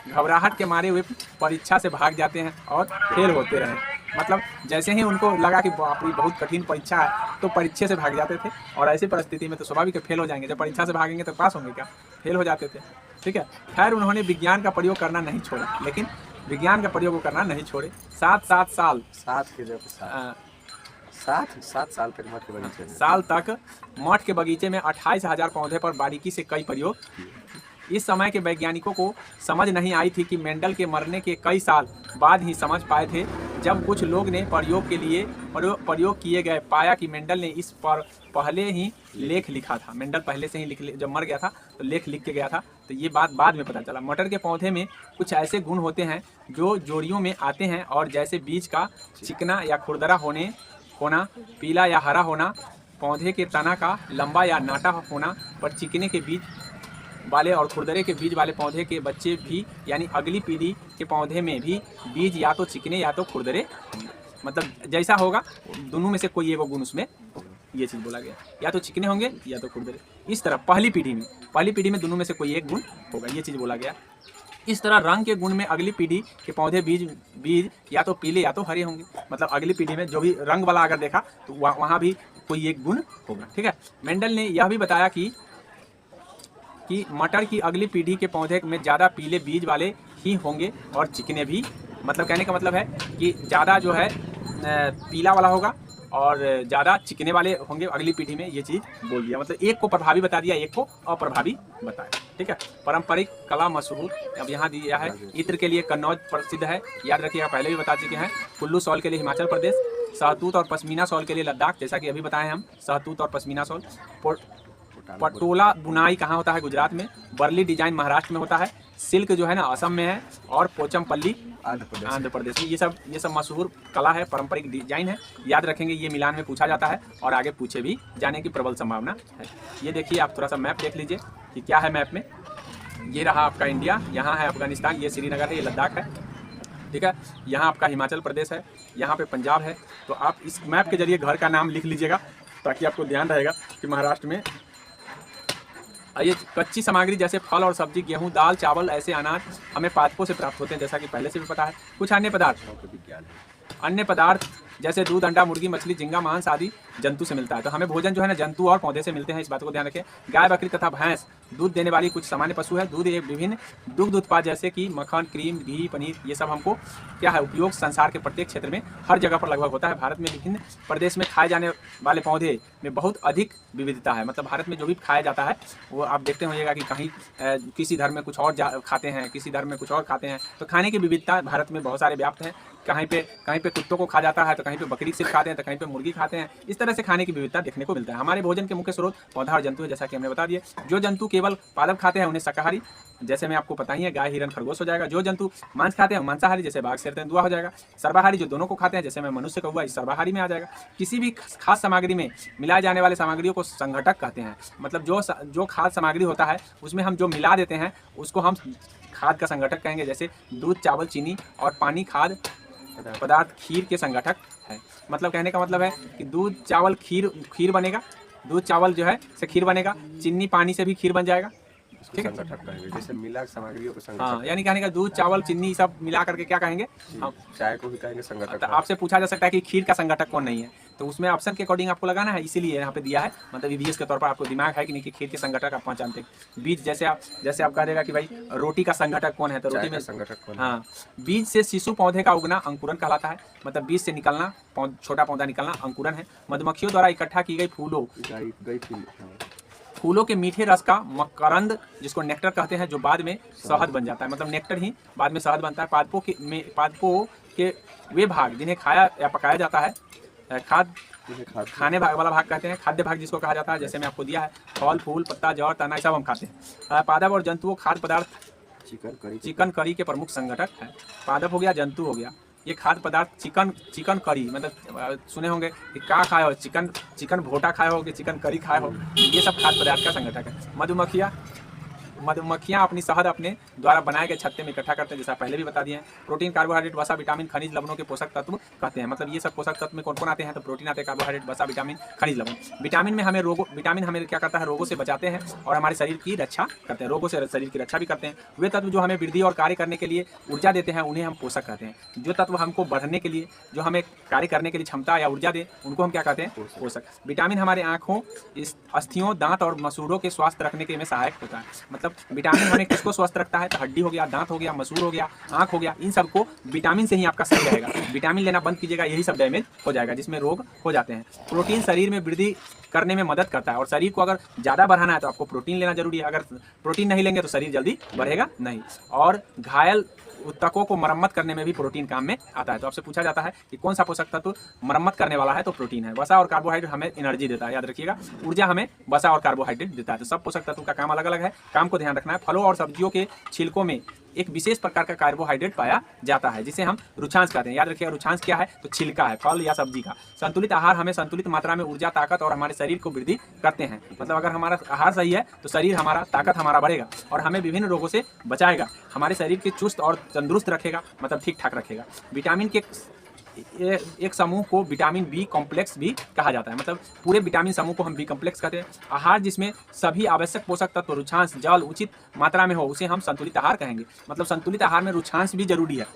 घबराहट के मारे हुए परीक्षा से भाग जाते हैं और फेल होते रहे। मतलब जैसे ही उनको लगा कि बाप रे बहुत कठिन परीक्षा है, तो परीक्षा से भाग जाते थे। और ऐसी परिस्थिति में तो स्वाभाविक फेल हो जाएंगे, जब परीक्षा से भागेंगे तो पास होंगे क्या, फेल हो जाते थे, ठीक है। खैर उन्होंने विज्ञान का प्रयोग करना नहीं छोड़ा, लेकिन विज्ञान का प्रयोग करना नहीं छोड़े। 7 साल तक मठ के बगीचे में 28,000 पौधे पर बारीकी से कई प्रयोग किए। इस समय के वैज्ञानिकों को समझ नहीं आई थी कि मेंडल के मरने के कई साल बाद ही समझ पाए थे, जब कुछ लोग ने प्रयोग किए गए पाया कि मेंडल ने इस पर पहले ही लेख लिखा था। मेंडल पहले से ही जब मर गया था तो लेख लिख के गया था, तो ये बात बाद में पता चला। मटर के पौधे में कुछ ऐसे गुण होते हैं जो जोड़ियों में आते हैं, और जैसे बीज का चिकना या खुरदरा होना, पीला या हरा होना, पौधे के तना का लंबा या नाटा होना, पर चिकने के बीज वाले और खुरदरे के बीज वाले पौधे के बच्चे भी, यानी अगली पीढ़ी के पौधे में भी बीज या तो चिकने या तो खुरदरे, मतलब जैसा होगा दोनों में से कोई एक गुण उसमें, ये चीज़ बोला गया, या तो चिकने होंगे या तो खुरदरे। इस तरह पहली पीढ़ी में दोनों में से कोई एक गुण होगा, ये चीज़ बोला गया। इस तरह रंग के गुण में अगली पीढ़ी के पौधे बीज या तो पीले या तो हरे होंगे। मतलब अगली पीढ़ी में जो भी रंग वाला अगर देखा तो वहाँ भी कोई एक गुण होगा, ठीक है। मेंडल ने यह भी बताया कि मटर की अगली पीढ़ी के पौधे में ज़्यादा पीले बीज वाले ही होंगे और चिकने भी। मतलब कहने का मतलब है कि ज़्यादा जो है पीला वाला होगा और ज़्यादा चिकने वाले होंगे अगली पीढ़ी में, ये चीज़ बोल दिया। मतलब एक को प्रभावी बता दिया, एक को अप्रभावी बताया, ठीक है। पारंपरिक कला मशहूर, अब यहाँ दिया है। इत्र के लिए कन्नौज प्रसिद्ध है, याद रखिएगा, पहले भी बता चुके हैं। कुल्लू शॉल के लिए हिमाचल प्रदेश, सहतूत और पश्मीना शॉल के लिए लद्दाख, जैसा कि अभी बताए हम, सहतूत और पश्मीना शॉल। पटोला बुनाई कहाँ होता है, गुजरात में। बर्ली डिजाइन महाराष्ट्र में होता है। सिल्क जो है ना असम में है, और पोचमपल्ली आंध्र प्रदेश में। ये सब मशहूर कला है, पारंपरिक डिजाइन है, याद रखेंगे। ये मिलान में पूछा जाता है और आगे पूछे भी जाने की प्रबल संभावना है। ये देखिए, आप थोड़ा सा मैप देख लीजिए कि क्या है मैप में। ये रहा आपका इंडिया, यहाँ है अफगानिस्तान, ये श्रीनगर है, ये लद्दाख है, ठीक है। यहाँ आपका हिमाचल प्रदेश है, यहाँ पे पंजाब है। तो आप इस मैप के जरिए घर का नाम लिख लीजिएगा, ताकि आपको ध्यान रहेगा कि महाराष्ट्र में ये कच्ची सामग्री जैसे फल और सब्जी, गेहूं, दाल, चावल, ऐसे अनाज हमें पादपों से प्राप्त होते हैं, जैसा कि पहले से भी पता है। कुछ अन्य पदार्थ जैसे दूध, अंडा, मुर्गी, मछली, झींगा, मांस आदि जंतु से मिलता है। तो हमें भोजन जो है ना जंतु और पौधे से मिलते हैं, इस बात को ध्यान रखें। गाय, बकरी तथा भैंस दूध देने वाली कुछ सामान्य पशु है। दूध एक विभिन्न दुग्ध उत्पाद जैसे कि मक्खन, क्रीम, घी, पनीर, ये सब हमको क्या है उपयोग संसार के प्रत्येक क्षेत्र में हर जगह पर लगभग होता है। भारत में विभिन्न प्रदेश में खाए जाने वाले पौधे में बहुत अधिक विविधता है। मतलब भारत में जो भी खाया जाता है वो आप देखते होइएगा कि कहीं किसी धर्म में कुछ और खाते हैं, किसी धर्म में कुछ और खाते हैं। तो खाने की विविधता भारत में बहुत सारे व्याप्त है। कहीं पे कुत्तों को खा जाता है, तो कहीं पे बकरी सिर्फ खाते हैं, तो कहीं पे मुर्गी खाते हैं। इस तरह से खाने की विविधता देखने को मिलता है। हमारे भोजन के मुख्य स्रोत पौधा और जंतु है, जैसा कि हमने बता दिया। जो जंतु केवल केवल पादप खाते हैं उन्हें शाकाहारी, जैसे मैं आपको पता ही है, गाय हिरन खरगोश हो जाएगा। जो जंतु मांस खाते हैं मांसाहारी, जैसे बाघ शेर तेंदुआ हो जाएगा। सर्वाहारी जो दोनों को खाते हैं, जैसे मैं मनुष्य कौवा, इस सर्वाहारी में आ जाएगा। किसी भी खास सामग्री में मिलाए जाने वाले सामग्रियों को संघटक कहते हैं। मतलब जो खाद्य सामग्री होता है उसमें हम जो मिला देते हैं उसको हम खाद का संगठक कहेंगे। जैसे दूध, चावल, चीनी और पानी खाद्य पदार्थ खीर के संगठक है। मतलब कहने का मतलब है कि दूध, चावल, खीर बनेगा। दूध, चावल जो है से खीर बनेगा, चीनी, पानी से भी खीर बन जाएगा। ठीक है, संगठक कहेंगे, जैसे मिला सामग्रियों को संगठक। हाँ, यानी कहने का दूध, चावल, चीनी सब मिला करके क्या कहेंगे हम? चाय को भी कहेंगे संगठक। तो आपसे पूछा जा सकता है कि खीर का संगठक कौन नहीं है, तो उसमें ऑप्शन के अकॉर्डिंग आपको लगाना है, इसीलिए यहाँ पे दिया है। मतलब ईवीएस के तौर पर आपको दिमाग है कि नहीं कि खीर के संगठक आप पहचानते हैं। बीज, जैसे आप कह देगा कि भाई रोटी का संगठक कौन है, तो रोटी में संगठक कौन? हाँ, बीज से शिशु पौधे का उगना अंकुरन कहलाता है। मतलब बीज से निकलना, छोटा पौधा निकलना अंकुरन है। मधुमक्खियों द्वारा इकट्ठा की गई फूलों के मीठे रस का मकरंद, जिसको नेक्टर कहते हैं, जो बाद में शहद बन जाता है। मतलब नेक्टर ही बाद में शहद बनता है। पादपों के वे भाग जिन्हें खाया या पकाया जाता है, खाने भाग वाला भाग कहते हैं। खाद्य भाग जिसको कहा जाता है, जैसे मैं आपको दिया है, फल, फूल, पत्ता, जड़, तना, सब हम खाते हैं। पादप और जंतुओं खाद्य पदार्थ चिकन करी के प्रमुख संगठक है। पादप हो गया, जंतु हो गया। ये खाद्य पदार्थ चिकन करी, मतलब सुने होंगे कि क्या खाए हो, चिकन भोटा खाए हो कि चिकन करी खाए हो, ये सब खाद्य पदार्थ का संगठक है। मधुमक्खियाँ अपनी शहद अपने द्वारा बनाए गए छत्ते में इकट्ठा करते हैं, जैसा पहले भी बता दिए हैं। प्रोटीन, कार्बोहाइड्रेट, वसा, विटामिन, खनिज, लवणों के पोषक तत्व कहते हैं। मतलब ये सब पोषक तत्व में कौन कौन आते हैं, तो प्रोटीन आते हैं, कार्बोहाइड्रेट, वसा, विटामिन, खनिज, लवण। विटामिन हमें क्या करता है, रोगों से बचाते हैं और हमारे शरीर की रक्षा करते हैं। रोगों से शरीर की रक्षा भी करते हैं। वे तत्व जो हमें वृद्धि और कार्य करने के लिए ऊर्जा देते हैं उन्हें हम पोषक कहते हैं। जो तत्व हमको बढ़ने के लिए, जो हमें कार्य करने के लिए क्षमता या ऊर्जा दे, उनको हम क्या कहते हैं, पोषक। विटामिन हमारे आँखों, अस्थियों, दांत और मसूड़ों के स्वास्थ्य रखने के में सहायक होता है। मतलब विटामिन हमें किसको स्वस्थ रखता है, तो हड्डी हो गया, दांत हो गया, मसूड़ हो गया, आंख हो गया, इन सबको विटामिन से ही आपका सही रहेगा। विटामिन लेना बंद कीजिएगा, यही सब डैमेज हो जाएगा, जिसमें रोग हो जाते हैं। प्रोटीन शरीर में वृद्धि करने में मदद करता है, और शरीर को अगर ज़्यादा बढ़ाना है तो आपको प्रोटीन लेना जरूरी है। अगर प्रोटीन नहीं लेंगे तो शरीर जल्दी बढ़ेगा नहीं। और घायल ऊतकों को मरम्मत करने में भी प्रोटीन काम में आता है। तो आपसे पूछा जाता है कि कौन सा पोषक तत्व मरम्मत करने वाला है, तो प्रोटीन है। वसा और कार्बोहाइड्रेट हमें एनर्जी देता है, याद रखिएगा। ऊर्जा हमें वसा और कार्बोहाइड्रेट देता है। तो सब पोषक तत्व का काम अलग अलग है, काम को ध्यान रखना है। फलों और सब्जियों के छिलकों में एक विशेष प्रकार का कार्बोहाइड्रेट पाया जाता है, जिसे हम रुचांश कहते हैं। याद रखिएगा, रुचांश क्या है, तो छिलका है फल या सब्जी का। संतुलित आहार हमें संतुलित मात्रा में ऊर्जा, ताकत और हमारे शरीर को वृद्धि करते हैं। मतलब अगर हमारा आहार सही है तो शरीर हमारा, ताकत हमारा बढ़ेगा और हमें विभिन्न रोगों से बचाएगा, हमारे शरीर के चुस्त और तंदुरुस्त रखेगा, मतलब ठीक ठाक रखेगा। विटामिन के एक समूह को विटामिन बी कॉम्प्लेक्स भी कहा जाता है। मतलब पूरे विटामिन समूह को हम बी कॉम्प्लेक्स कहते हैं। आहार जिसमें सभी आवश्यक पोषक तत्व, रुचांश, जल उचित मात्रा में हो, उसे हम संतुलित आहार कहेंगे। मतलब संतुलित आहार में रुचांश भी जरूरी है।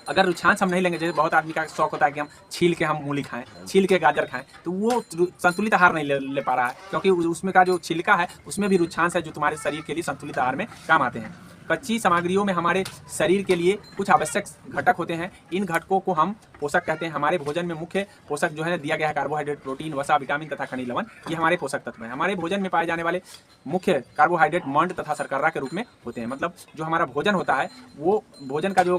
अगर रुचांश हम नहीं लेंगे, जैसे बहुत आदमी का शौक होता है कि हम छील के हम मूली खाएं, छील के गाजर खाएं, तो वो संतुलित आहार नहीं ले पा रहा है, क्योंकि उसमें का जो छिलका है उसमें भी रुचांश है, जो तुम्हारे शरीर के लिए संतुलित आहार में काम आते हैं। कच्ची सामग्रियों में हमारे शरीर के लिए कुछ आवश्यक घटक होते हैं। इन घटकों को हम पोषक कहते हैं। हमारे भोजन में मुख्य पोषक जो है दिया गया है, कार्बोहाइड्रेट, प्रोटीन, वसा, विटामिन तथा खनिज लवण, ये हमारे पोषक तत्व हैं। हमारे भोजन में पाए जाने वाले मुख्य कार्बोहाइड्रेट मंड तथा शर्करा के रूप में होते हैं। मतलब जो हमारा भोजन होता है, वो भोजन का जो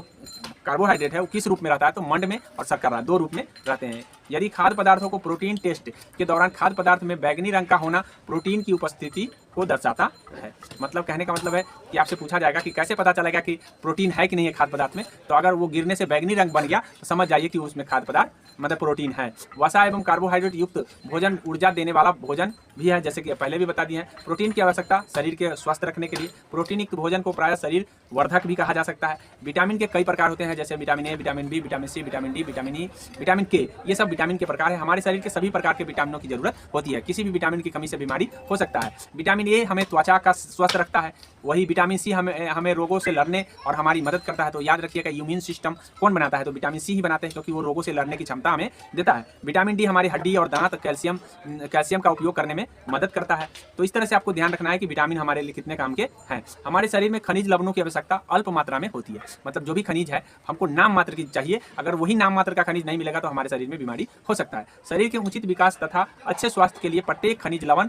कार्बोहाइड्रेट है वो किस रूप में रहता है, तो मंड में और शर्करा, दो रूप में रहते हैं। यदि खाद्य पदार्थों को प्रोटीन टेस्ट के दौरान खाद्य पदार्थ में बैगनी रंग का होना प्रोटीन की उपस्थिति को दर्शाता है। मतलब कहने का मतलब है कि आपसे पूछा जाएगा कि कैसे पता चलेगा कि प्रोटीन है कि नहीं है खाद्य पदार्थ में, तो अगर वो गिरने से बैगनी रंग बन गया तो समझ जाइए कि उसमें खाद्य पदार्थ मतलब प्रोटीन है। वसा एवं कार्बोहाइड्रेट युक्त भोजन ऊर्जा देने वाला भोजन भी है, जैसे कि पहले भी बता दिए हैं। प्रोटीन की आवश्यकता शरीर के स्वस्थ रखने के लिए, प्रोटीन युक्त भोजन को प्रायः शरीर वर्धक भी कहा जा सकता है। विटामिन के कई प्रकार होते हैं, जैसे vitamin A, vitamin B, vitamin C, vitamin D, vitamin E, vitamin K, ये सब विटामिन के प्रकार है। हमारे शरीर के सभी प्रकार के विटामिनों की जरूरत होती है। किसी भी विटामिन की कमी से बीमारी हो सकता है। विटामिन ए हमें त्वचा का स्वस्थ रखता है, वही विटामिन सी हमें रोगों से लड़ने और हमारी मदद करता है। तो याद रखिएगा, इम्यून सिस्टम कौन बनाता है, तो विटामिन सी ही बनाते हैं, क्योंकि वो रोगों से लड़ने की क्षमता हमें देता है। विटामिन डी हमारी हड्डी और दांत, कैल्शियम का उपयोग करने में मदद करता है। तो इस तरह से आपको ध्यान रखना है कि विटामिन हमारे लिए कितने काम के हैं। हमारे शरीर में खनिज लवणों की आवश्यकता अल्प मात्रा में होती है। मतलब जो भी खनिज है हमको नाम मात्र की चाहिए, अगर वही नाम मात्र का खनिज नहीं मिलेगा तो हमारे शरीर में बीमारी हो सकता है। शरीर के उचित विकास तथा अच्छे स्वास्थ्य के लिए प्रत्येक खनिज लवण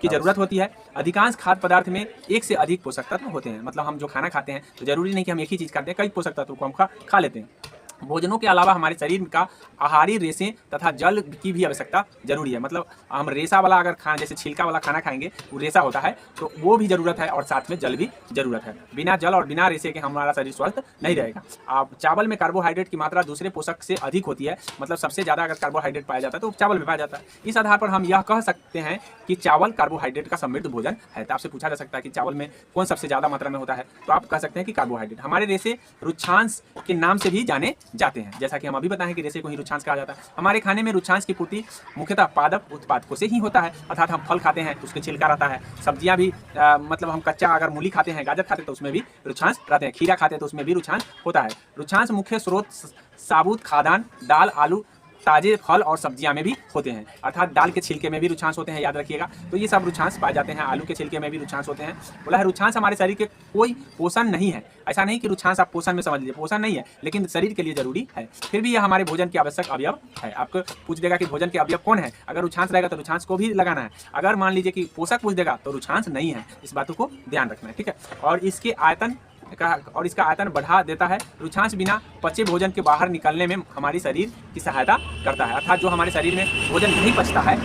की जरूरत होती है। अधिकांश खाद्य पदार्थ में एक से अधिक पोषक तत्व होते हैं। मतलब हम जो खाना खाते हैं तो जरूरी नहीं कि हम एक ही चीज़ खाते हैं, कई पोषक तत्वों को हम खा लेते हैं। भोजनों के अलावा हमारे शरीर का आहारी रेशें तथा जल की भी आवश्यकता जरूरी है। मतलब हम रेशा वाला अगर खाना, जैसे छिलका वाला खाना खाएंगे, वो रेशा होता है, तो वो भी ज़रूरत है, और साथ में जल भी ज़रूरत है। बिना जल और बिना रेशे के हमारा शरीर स्वस्थ नहीं रहेगा। आप चावल में कार्बोहाइड्रेट की मात्रा दूसरे पोषक से अधिक होती है। मतलब सबसे ज़्यादा अगर कार्बोहाइड्रेट पाया जाता है तो चावल में पाया जाता है। इस आधार पर हम यह कह सकते हैं कि चावल कार्बोहाइड्रेट का समृद्ध भोजन है। तो आपसे पूछा जा सकता है कि चावल में कौन सबसे ज़्यादा मात्रा में होता है, तो आप कह सकते हैं कि कार्बोहाइड्रेट। हमारे रेशे रुक्षांश के नाम से भी जाने जाते हैं। जैसा कि हम अभी बताएं कि रेशे को ही रुक्षांश कहा जाता है। हमारे खाने में रुक्षांश की पूर्ति मुख्यतः पादप उत्पादकों से ही होता है। अर्थात हम फल खाते हैं तो उसके छिलका रहता है, सब्जियां भी मतलब हम कच्चा अगर मूली खाते हैं, गाजर खाते हैं तो उसमें भी रुक्षांश रहते हैं, खीरा खाते हैं तो उसमें भी रुक्षांश होता है। रुक्षांश मुख्य स्रोत साबुत खाद्यान्न, दाल, आलू, ताजे फल और सब्जियां में भी होते हैं। अर्थात दाल के छिलके में भी रुक्षांश होते हैं, याद रखिएगा। तो ये सब रुक्षांश पाए जाते हैं। आलू के छिलके में भी रुक्षांश होते हैं। बोला है रुक्षांश हमारे शरीर के कोई पोषण नहीं है। ऐसा नहीं कि रुक्षांश आप पोषण में समझ लीजिए, पोषण नहीं है, लेकिन शरीर के लिए जरूरी है। फिर भी यह हमारे भोजन के आवश्यक अवयव है। आपको पूछ देगा कि भोजन के अवयव कौन है, अगर रुक्षांश रहेगा तो रुक्षांश को भी लगाना है। अगर मान लीजिए कि पोषक पूछ देगा तो रुक्षांश नहीं है। इस बातों को ध्यान रखना है, ठीक है। और इसका आयतन बढ़ा देता है। रुक्षांश बिना पचे भोजन के बाहर निकलने में हमारी शरीर की सहायता करता है। अर्थात जो हमारे शरीर में भोजन नहीं पचता है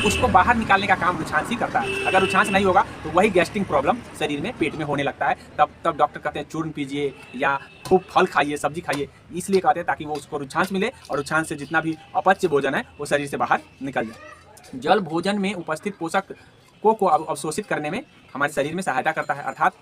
उसको बाहर निकालने का काम रुक्षांश ही करता है। अगर रुक्षांश नहीं होगा तो वही गैस्ट्रिक प्रॉब्लम शरीर में, पेट में होने लगता है। तब डॉक्टर कहते हैं चूर्ण पीजिए या खूब फल खाइए, सब्जी खाइए, इसलिए कहते हैं ताकि वो उसको रुक्षांश मिले और रुक्षांश से जितना भी अपच्य भोजन है वो शरीर से बाहर निकल जाए। जल भोजन में उपस्थित पोषक को अवशोषित करने में हमारे शरीर में सहायता करता है। अर्थात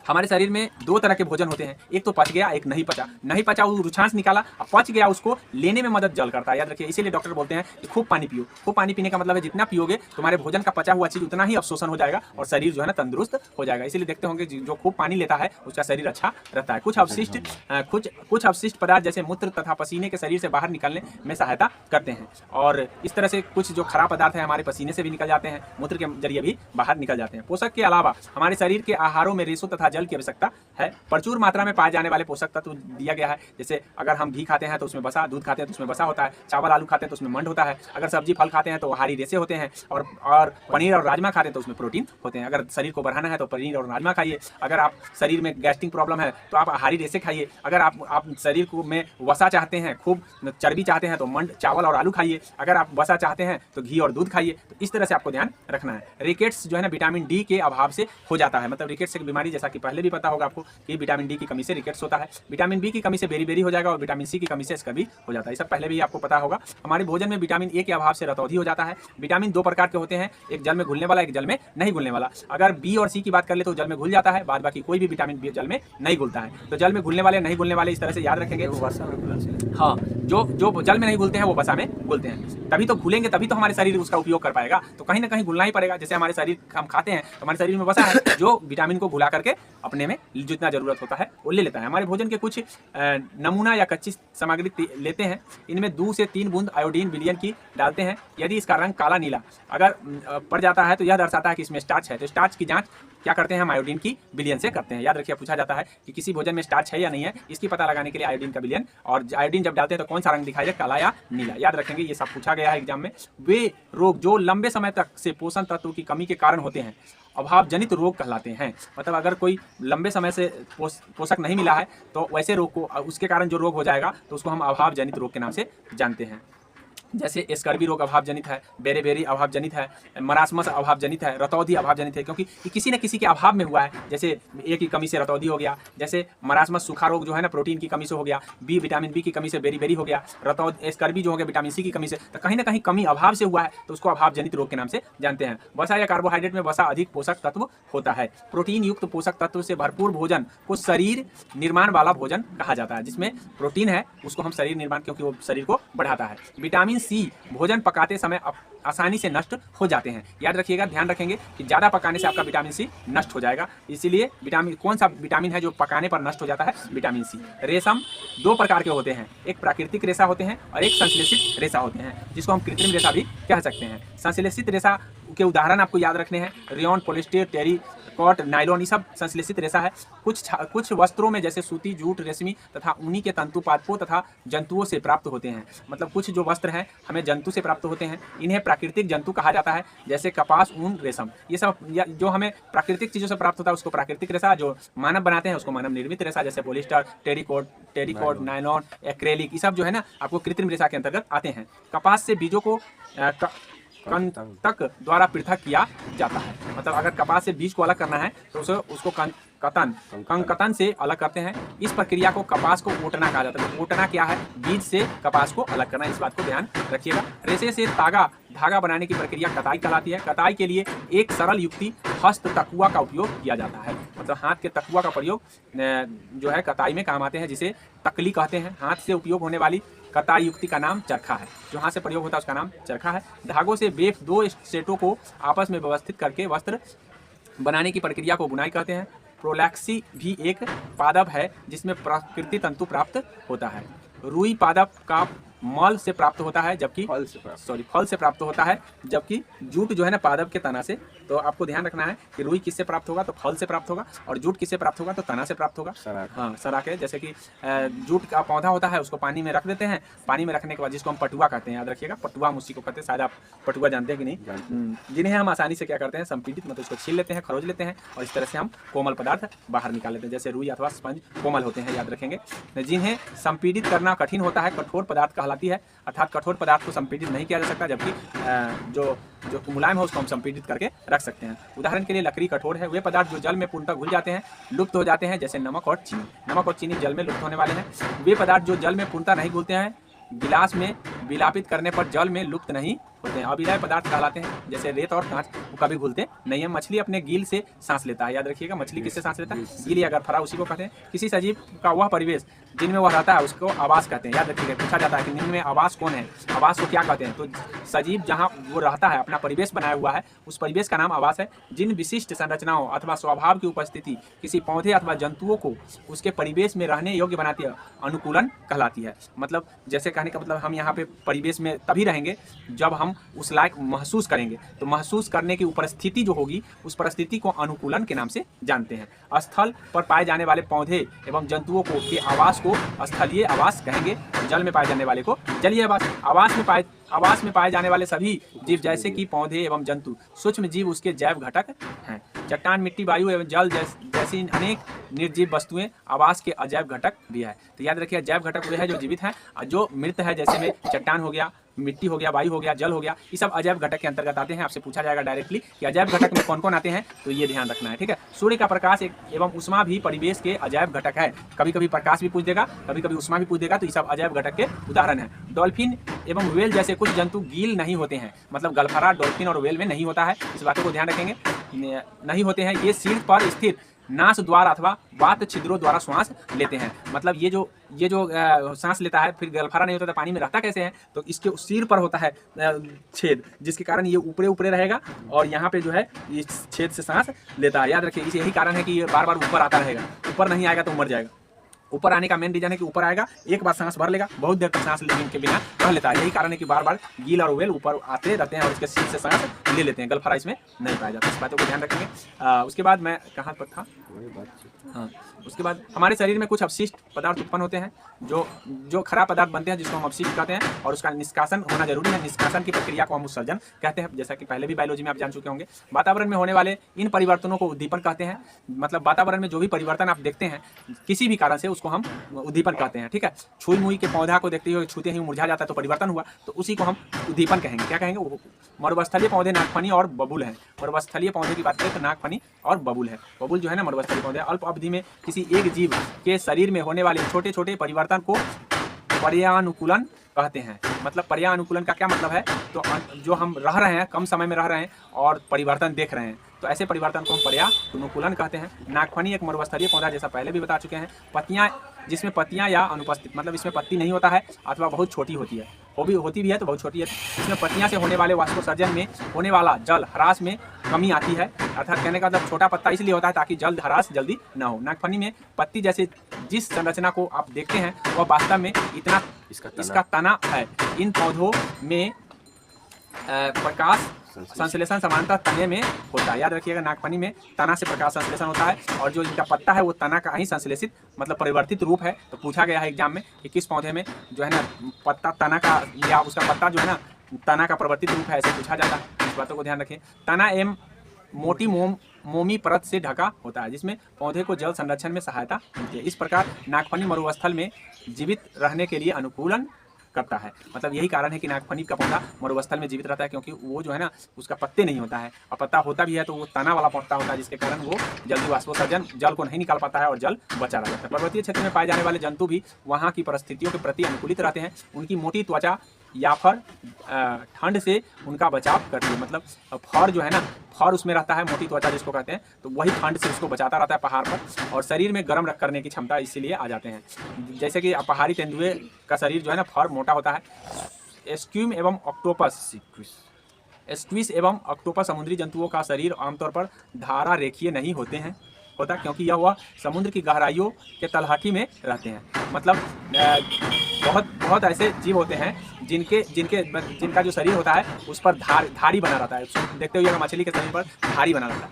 हमारे शरीर में दो तरह के भोजन होते हैं, एक तो पच गया, एक नहीं पचा। नहीं पचा वो रुक्षांश निकाला, और पच गया उसको लेने में मदद जल करता है, याद रखिए। इसीलिए डॉक्टर बोलते हैं कि खूब पानी पियो। खूब पानी पीने का मतलब है जितना पियोगे तुम्हारे भोजन का पचा हुआ चीज उतना ही अवशोषण हो जाएगा और शरीर जो है ना तंदुरुस्त हो जाएगा। इसीलिए देखते होंगे जो खूब पानी लेता है उसका शरीर अच्छा रहता है। कुछ अवशिष्ट पदार्थ जैसे मूत्र तथा पसीने के शरीर से बाहर निकलने में सहायता करते हैं, और इस तरह से कुछ जो खराब पदार्थ है हमारे पसीने से भी निकल जाते हैं, मूत्र के जरिए भी बाहर निकल जाते हैं। पोषक के अलावा हमारे शरीर के आहारों में रेशों तथा जल की आवश्यकता है। प्रचुर मात्रा में पाए जाने वाले पोषक तत्व दिया गया है। जैसे अगर हम घी खाते हैं तो उसमें वसा, दूध खाते हैं तो उसमें वसा होता है, चावल आलू खाते हैं तो उसमें मंड होता है, अगर सब्जी फल खाते हैं तो आहारी रेशे होते हैं, और पनीर और राजमा खाते हैं तो उसमें प्रोटीन होते हैं। अगर शरीर को बढ़ाना है तो पनीर और राजमा खाइए। अगर आप शरीर में गैस्ट्रिक प्रॉब्लम है तो आप आहारी रेशे खाइए। अगर आप शरीर को में वसा चाहते हैं, खूब चर्बी चाहते हैं तो मंड, चावल और आलू खाइए। अगर आप वसा चाहते हैं तो घी और दूध खाइए। तो इस तरह से आपको ध्यान रखना है। रिकेट्स जो है ना विटामिन डी के अभाव से हो जाता है। मतलब रिकेट्स एक बीमारी, जैसा कि पहले भी पता होगा आपको कि विटामिन डी की कमी से रिकेट्स होता है। विटामिन बी की कमी से बेरी हो जाएगा, और विटामिन सी की कमी से स्कर्वी हो जाता है। ये सब पहले भी आपको पता होगा। हमारे भोजन में विटामिन ए के अभाव से रतौंधी हो जाता है। विटामिन दो प्रकार के होते हैं, एक जल में घुलने वाला, एक जल में नहीं घुलने वाला। अगर बी और सी की बात कर ले तो जल में घुल जाता है, बाद बाकी कोई भी विटामिन बी जल में नहीं घुलता है। तो जल में घुलने वाले, नहीं घुलने वाले इस तरह से याद रखेंगे। हाँ, जो जल में नहीं घुलते हैं वो वसा में घुलते हैं। तभी तो घुलेंगे, तभी तो हमारे शरीर उसका उपयोग कर पाएगा। तो कहीं ना कहीं घुलना ही पड़ेगा। जैसे हमारे शरीर हम खाते हैं तो हमारे शरीर में वसा है जो विटामिन को घुला करके अपने में जितना जरूरत होता है वो ले लेता है। हमारे भोजन के कुछ नमूना या कच्ची सामग्री लेते हैं, इनमें 2 से 3 बूंद आयोडीन विलयन की डालते हैं। यदि इसका रंग काला नीला अगर पड़ जाता है तो यह दर्शाता है कि इसमें स्टार्च है। तो स्टार्च की जांच क्या करते हैं हम? आयोडीन की विलयन से करते हैं। याद रखिए, पूछा जाता है कि किसी भोजन में स्टार्च है या नहीं है, इसकी पता लगाने के लिए आयोडीन का विलयन, और आयोडीन जब डालते हैं तो कौन सा रंग दिखाई दे, काला या नीला। याद रखेंगे, ये सब पूछा गया है एग्जाम में। वे रोग जो लंबे समय तक से पोषण तत्व की कमी के कारण होते हैं अभाव जनित रोग कहलाते हैं। मतलब अगर कोई लंबे समय से पोषक नहीं मिला है तो वैसे रोग को, उसके कारण जो रोग हो जाएगा तो उसको हम अभाव जनित रोग के नाम से जानते हैं। जैसे स्कर्वी रोग अभाव जनित है, बेरेबेरी अभाव जनित है, मरासमस अभाव जनित है, रतौंधी अभाव जनित है, क्योंकि किसी न किसी के अभाव में हुआ है। जैसे ए की कमी से रतौंधी हो गया, जैसे मरासमस सूखा रोग जो है ना प्रोटीन की कमी से हो गया, बी विटामिन बी की कमी से बेरी हो गया, स्कर्वी जो हो गया विटामिन सी की कमी से। तो कहीं ना कहीं कमी अभाव से हुआ है तो उसको अभाव जनित रोग के नाम से जानते हैं। वसा या कार्बोहाइड्रेट में वसा अधिक पोषक तत्व होता है। प्रोटीन युक्त पोषक तत्व से भरपूर भोजन को शरीर निर्माण वाला भोजन कहा जाता है। जिसमें प्रोटीन है उसको हम शरीर निर्माण, क्योंकि वो शरीर को बढ़ाता है। विटामिन सी भोजन पकाते समय आसानी से नष्ट हो जाते हैं। याद रखिएगा, ध्यान रखेंगे कि ज़्यादा पकाने से आपका विटामिन सी नष्ट हो जाएगा। इसीलिए कौन सा विटामिन है जो पकाने पर नष्ट हो जाता है? Vitamin C. रेशम 2 प्रकार के होते हैं, एक प्राकृतिक रेशा होते हैं और एक संश्लेषित रेशा होते हैं, जिसको हम कृत्रिम रेशा भी कह सकते हैं। संश्लेषित रेशा के उदाहरण आपको याद रखने हैं। रेयॉन, पॉलिस्टर, टेरिकॉट, नायलॉन, ये सब संश्लेषित रेशा है। कुछ वस्त्रों में जैसे सूती, जूट, रेशमी तथा ऊनी के तंतु पादपों तथा जंतुओं से प्राप्त होते हैं। मतलब कुछ जो वस्त्र हैं हमें जंतु से प्राप्त होते हैं, इन्हें प्राकृतिक जंतु कहा जाता है, जैसे कपास, ऊन, रेशम। ये सब जो हमें प्राकृतिक चीज़ों से प्राप्त होता है उसको प्राकृतिक रेशा, जो मानव बनाते हैं उसको मानव निर्मित रेशा, जैसे पॉलिस्टर, टेरिकोट, नायलॉन, एक्रेलिक, ये सब जो है ना आपको कृत्रिम रेशा के अंतर्गत आते हैं। कपास से बीजों को कंतक द्वारा पृथक किया जाता है। मतलब अगर कपास से बीज को अलग करना है तो उसको कंकतन से अलग करते हैं। इस प्रक्रिया को कपास को ओटना कहा जाता है। ओटना क्या है? बीज से कपास को अलग करना। इस बात को ध्यान रखिएगा। रेशे से धागा बनाने की प्रक्रिया कताई कहलाती है। कताई के लिए एक सरल युक्ति हस्त तकुआ का उपयोग किया जाता है। मतलब हाथ के तकुआ का प्रयोग जो है कताई में काम आते हैं, जिसे तकली कहते हैं। हाथ से उपयोग होने वाली कताई युक्ति का नाम चरखा है। जो हाथ से प्रयोग होता है उसका नाम चरखा है। धागों से बेफ 2 सेटों को आपस में व्यवस्थित करके वस्त्र बनाने की प्रक्रिया को बुनाई कहते हैं। प्रोलैक्सी भी एक पादप है जिसमें प्राकृतिक तंतु प्राप्त होता है। रुई पादप का मल से प्राप्त होता है, जबकि फल से प्राप्त होता है, जबकि जूट जो है ना पादप के तना से। तो आपको ध्यान रखना है कि रुई किससे प्राप्त होगा? तो फल से प्राप्त होगा, और जूट किससे प्राप्त होगा? तो तना से प्राप्त होगा। हाँ, सराके। जैसे कि जूट का पौधा होता है, उसको पानी में रख देते हैं। पानी में रखने के बाद जिसको हम पटुआ कहते हैं, याद रखिएगा, पटुआ हम उसी को कहते हैं। शायद आप पटुआ जानते हैं कि नहीं? जिन्हें हम आसानी से क्या करते हैं, संपीड़ित, मतलब उसको छील लेते हैं, खरोच लेते हैं, और इस तरह से हम कोमल पदार्थ बाहर निकाल लेते हैं। जैसे रुई अथवा स्पंज कोमल होते हैं, याद रखेंगे। जिन्हें संपीड़ित करना कठिन होता है कठोर पदार्थ कहलाती है। अर्थात कठोर पदार्थ को संपीड़ित नहीं किया जा सकता, जबकि जो मुलायम है उसको हम संपीड़ित करके रख सकते हैं। उदाहरण के लिए लकड़ी कठोर है। वे पदार्थ जो जल में पूर्णतः घुल जाते हैं, लुप्त हो जाते हैं, जैसे नमक और चीनी। नमक और चीनी जल में लुप्त होने वाले हैं। वे पदार्थ जो जल में पूर्णतः नहीं घुलते हैं, गिलास में विलापित करने पर जल में लुप्त नहीं होते हैं, अविलय पदार्थ कहलाते हैं। जैसे रेत और कांच, वो कभी घुलते नहीं है। मछली अपने गील से सांस लेता है, याद रखिएगा। मछली किससे सांस लेता है? गील या गरफरा, उसी को कहते हैं। किसी सजीव का वह परिवेश जिनमें वह रहता है उसको आवास कहते हैं, याद रखिएगा। पूछा जाता है कि निम्न में आवास कौन है, आवास को क्या कहते हैं? तो सजीव जहाँ वो रहता है, अपना परिवेश बनाया हुआ है, उस परिवेश का नाम आवास है। जिन विशिष्ट संरचनाओं अथवा स्वभाव की उपस्थिति किसी पौधे अथवा जंतुओं को उसके परिवेश में रहने योग्य बनाती है, अनुकूलन कहलाती है। मतलब जैसे कहने का मतलब हम यहाँ पे परिवेश में तभी रहेंगे जब हम उस लायक महसूस करेंगे। तो महसूस करने की परिस्थिति जो होगी, उस परिस्थिति को अनुकूलन के नाम से जानते हैं। स्थल पर पाए जाने वाले पौधे एवं जंतुओं को के आवास को स्थलीय आवास कहेंगे। जल में पाए जाने वाले को जलीय आवास। आवास में पाए जाने वाले सभी जीव, जैसे कि पौधे एवं जंतु, सूक्ष्म जीव उसके जैव घटक हैं। चट्टान, मिट्टी, वायु एवं जल जैसी अनेक निर्जीव वस्तुएं आवास के अजैव घटक भी है। तो याद रखिए, जैव घटक वे है जो जीवित है, और जो मृत है, जैसे में चट्टान हो गया, मिट्टी हो गया, वायु हो गया, जल हो गया, ये सब अजैव घटक के अंतर्गत आते हैं। आपसे पूछा जाएगा डायरेक्टली कि अजैव घटक में कौन कौन आते हैं, तो ये ध्यान रखना है, ठीक है। सूर्य का प्रकाश एवं उष्मा भी परिवेश के अजैव घटक है। कभी कभी प्रकाश भी पूछ देगा, कभी कभी उष्मा भी पूछ देगा, तो ये सब अजैव घटक के उदाहरण है। डॉल्फिन एवं व्हेल जैसे कुछ जंतु गील नहीं होते हैं। मतलब गलफरा डॉल्फिन और व्हेल में नहीं होता है, इस बातों को ध्यान रखेंगे, नहीं होते हैं। ये शीर्ष पर स्थिर नास द्वार अथवा वात छिद्रों द्वारा श्वास लेते हैं। मतलब ये जो सांस लेता है, फिर गलफारा नहीं होता तो पानी में रहता कैसे है? तो इसके सिर पर होता है छेद, जिसके कारण ये ऊपरे रहेगा, और यहाँ पे जो है इस छेद से सांस लेता है। याद रखिए, इसे यही कारण है कि ये बार बार ऊपर आता रहेगा। ऊपर नहीं आएगा तो मर जाएगा। ऊपर आने का मेन रीजन है कि ऊपर आएगा, एक बार सांस भर लेगा, बहुत देर तक सांस लेने के बिना रह लेता है। यही कारण है कि बार बार गील और व्हेल ऊपर आते रहते हैं और इसके सिर से सांस ले लेते हैं। गलफरा इसमें नहीं पाया जाता। इस बातों को ध्यान रखेंगे। उसके बाद मैं कहाँ पर था? हाँ, उसके बाद हमारे शरीर में कुछ अपशिष्ट पदार्थ उत्पन्न होते हैं, जो खराब पदार्थ बनते हैं, जिसको हम अपशिष्ट कहते हैं, और उसका निष्कासन होना जरूरी है। निष्कासन की प्रक्रिया को हम उत्सर्जन कहते हैं, जैसा कि पहले भी बायोलॉजी में आप जान चुके होंगे। वातावरण में होने वाले इन परिवर्तनों को उद्दीपन कहते हैं। मतलब वातावरण में जो भी परिवर्तन आप देखते हैं किसी भी कारण से, उसको हम उद्दीपन कहते हैं, ठीक है। छुई मुई के पौधा को देखते हुए छूते ही मुरझा जाता है, तो परिवर्तन हुआ, तो उसी को हम उद्दीपन कहेंगे। क्या कहेंगे? मरुस्थलीय पौधे नागफनी और बबूल है। मरुस्थलीय पौधे की बात करें तो नागफनी और बबूल है। बबूल जो है ना मरुस्थलीय पौधे। अल्प अवधि में किसी एक जीव के शरीर में होने वाले छोटे छोटे परिवर्तन को पर्यानुकूलन कहते हैं। मतलब पर्यानुकूलन का क्या मतलब है? तो जो हम रह रहे हैं, कम समय में रह रहे हैं और परिवर्तन देख रहे हैं, तो ऐसे परिवर्तन को हम पर्यानुकूलन कहते हैं। नागफनी एक मरुस्थलीय पौधा, जैसा पहले भी बता चुके हैं। पत्तियां, जिसमें पत्तियां या अनुपस्थित, मतलब इसमें पत्ती नहीं होता है अथवा बहुत छोटी होती है, होती भी है तो बहुत छोटी है। इसमें पत्तियां से होने वाले वाष्पोत्सर्जन में होने वाला जल ह्रास में कमी आती है। अर्थात कहने का मतलब छोटा पत्ता इसलिए होता है ताकि जल ह्रास जल्दी ना हो। नागफनी में पत्ती जैसे जिस संरचना को आप देखते हैं वह वास्तव में इसका तना है। इन पौधों में प्रकाश संश्लेषण समानतः तने में होता है। याद रखिएगा, नागफनी में तना से प्रकाश संश्लेषण होता है और जो इनका पत्ता है वो तना का ही संश्लेषित मतलब परिवर्तित रूप है। तो पूछा गया है एग्जाम में कि किस पौधे में जो है ना पत्ता तना का या उसका पत्ता जो है ना तना का परिवर्तित रूप है, ऐसे पूछा जाता है। इस बातों को ध्यान रखें। तना एवं मोटी मोमी परत से ढका होता है जिसमें पौधे को जल संरक्षण में सहायता मिलती है। इस प्रकार नागफनी मरुस्थल में जीवित रहने के लिए अनुकूलन करता है। मतलब यही कारण है कि नागफनी का पौधा मरुस्थल में जीवित रहता है, क्योंकि वो जो है ना उसका पत्ते नहीं होता है और पत्ता होता भी है तो वो तना वाला पत्ता होता है, जिसके कारण वो जल्दी वाष्पोत्सर्जन जल को नहीं निकाल पाता है और जल बचा रहता है। पर्वतीय क्षेत्र में पाए जाने वाले जंतु भी वहाँ की परिस्थितियों के प्रति अनुकूलित रहते हैं। उनकी मोटी त्वचा या फर ठंड से उनका बचाव करती है। मतलब फर जो है ना, फर उसमें रहता है, मोटी त्वचा जिसको कहते हैं, तो वही ठंड से उसको बचाता रहता है पहाड़ पर, और शरीर में गर्म रख करने की क्षमता इसीलिए आ जाते हैं। जैसे कि पहाड़ी तेंदुए का शरीर जो है ना फर मोटा होता है। स्क्विम एवं ऑक्टोपस स्क्विस एवं ऑक्टोपस समुद्री जंतुओं का शरीर आमतौर पर धारा रेखीय नहीं होता, क्योंकि यह वह समुद्र की गहराइयों के तलहटी में रहते हैं। मतलब बहुत ऐसे जीव होते हैं जिनका जो शरीर होता है उस पर धारी बना रहता है। देखते हुए मछली के शरीर पर धारी बना रहता है,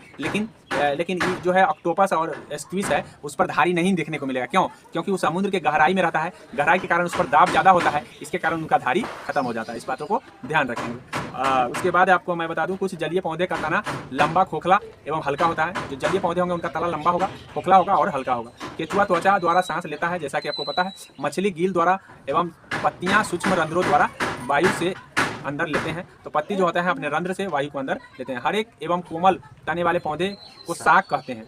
लेकिन जो है ऑक्टोपस और स्क्विस है उस पर धारी नहीं देखने को मिलेगा। क्यों? क्योंकि वो समुद्र के गहराई में रहता है, गहराई के कारण उस पर दाब ज़्यादा होता है, इसके कारण उनका धारी खत्म हो जाता है। इस बातों को ध्यान रखेंगे। उसके बाद आपको मैं बता दूं, कुछ जलीय पौधे का तना लंबा, खोखला एवं हल्का होता है। जो जलीय पौधे होंगे उनका तना लंबा होगा, खोखला होगा और हल्का होगा। केचुआ त्वचा द्वारा सांस लेता है, जैसा कि आपको पता है। मछली गिल द्वारा एवं पत्तियां सूक्ष्म रंध्रों द्वारा वायु से अंदर लेते हैं। तो पत्ती जो होता है अपने रंध्र से वायु को अंदर लेते हैं। हर एक एवं कोमल तने वाले पौधे को साग कहते हैं।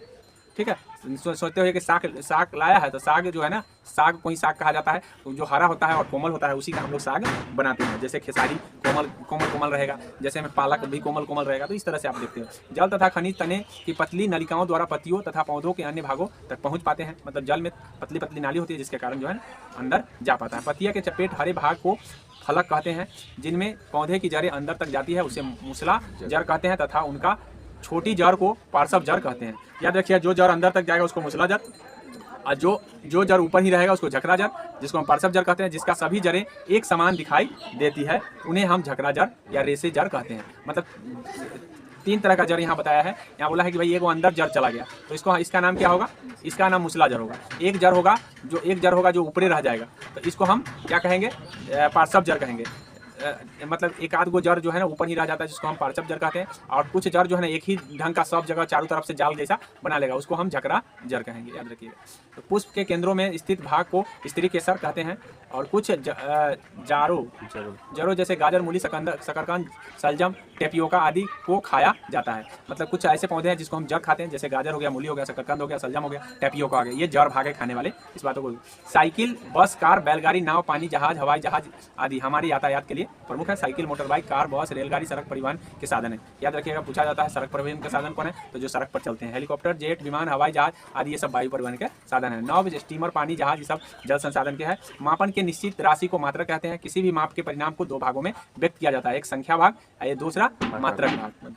ठीक है, सोचते हुए कि साग लाया है, तो साग जो है ना, साग कोई साग कहा जाता है, तो जो हरा होता है और कोमल होता है उसी का हम लोग साग बनाते हैं। जैसे खेसारी कोमल रहेगा, जैसे में पालक भी कोमल रहेगा। तो इस तरह से आप देखते हो। जल तथा खनिज तने की पतली नलिकाओं द्वारा पत्तियों तथा पौधों के अन्य भागों तक पहुंच पाते हैं। मतलब जल में पतली नाली होती है जिसके कारण जो है अंदर जा पाता है। पत्तियां के चपेट हरे भाग को फलक कहते हैं, जिनमें पौधे की जड़ें अंदर तक जाती है, उसे मूसला जड़ कहते हैं, तथा उनका छोटी जड़ को पार्श्व जड़ कहते हैं। याद रखिए, जो जड़ अंदर तक जाएगा उसको मूसला जड़, और जो जड़ ऊपर ही रहेगा उसको झकरा जड़, जिसको हम पार्श्व जड़ कहते हैं। जिसका सभी जड़ें एक समान दिखाई देती है उन्हें हम झकरा जड़ या रेशे जड़ कहते हैं। मतलब 3 तरह का जड़ यहाँ बताया है। यहाँ बोला है कि भाई एक वो अंदर जड़ चला गया, तो इसका नाम क्या होगा? इसका नाम मूसला जड़ होगा। एक जड़ होगा जो ऊपरी रह जाएगा, तो इसको हम क्या कहेंगे? पार्श्व जड़ कहेंगे। मतलब एक आध गो जड़ जो है ना ऊपर ही रह जाता है, जिसको हम पार्श्व जड़ कहते हैं। और कुछ जड़ जो है ना एक ही ढंग का सब जगह चारों तरफ से जाल जैसा बना लेगा, उसको हम झकरा जड़ कहेंगे। याद रखिएगा। तो पुष्प के केंद्रों में स्थित भाग को स्त्री केसर कहते हैं। और कुछ जड़ों जैसे गाजर, मूली, शकरकंद, सलजम, टेपियोका आदि को खाया जाता है। मतलब कुछ ऐसे पौधे हैं जिसको हम जड़ खाते हैं, जैसे गाजर हो गया, मूली हो गया, शकरकंद हो गया, सलजम हो गया, टेपियोका हो गया। ये जड़ भाग है खाने वाले। इस बातों को साइकिल, बस, कार, बैलगाड़ी, नाव, पानी जहाज, हवाई जहाज आदि हमारे यातायात के लिए प्रमुख है। साइकिल, मोटर बाइक, कार, बस, रेलगाड़ी सड़क परिवहन के साधन है। याद रखिएगा, पूछा जाता है सड़क परिवहन के साधन कौन है? तो जो सड़क पर चलते हैं। हेलीकॉप्टर, जेट, विमान, हवाई जहाज आदि ये सब वायु परिवहन के साधन है। नाव, स्टीमर, पानी जहाज ये सब जल संसाधन के है। मापन के निश्चित राशि को मात्रक कहते हैं। किसी भी माप के परिणाम को 2 भागों में व्यक्त किया जाता है, एक संख्या भाग और दूसरा मात्रक भाग।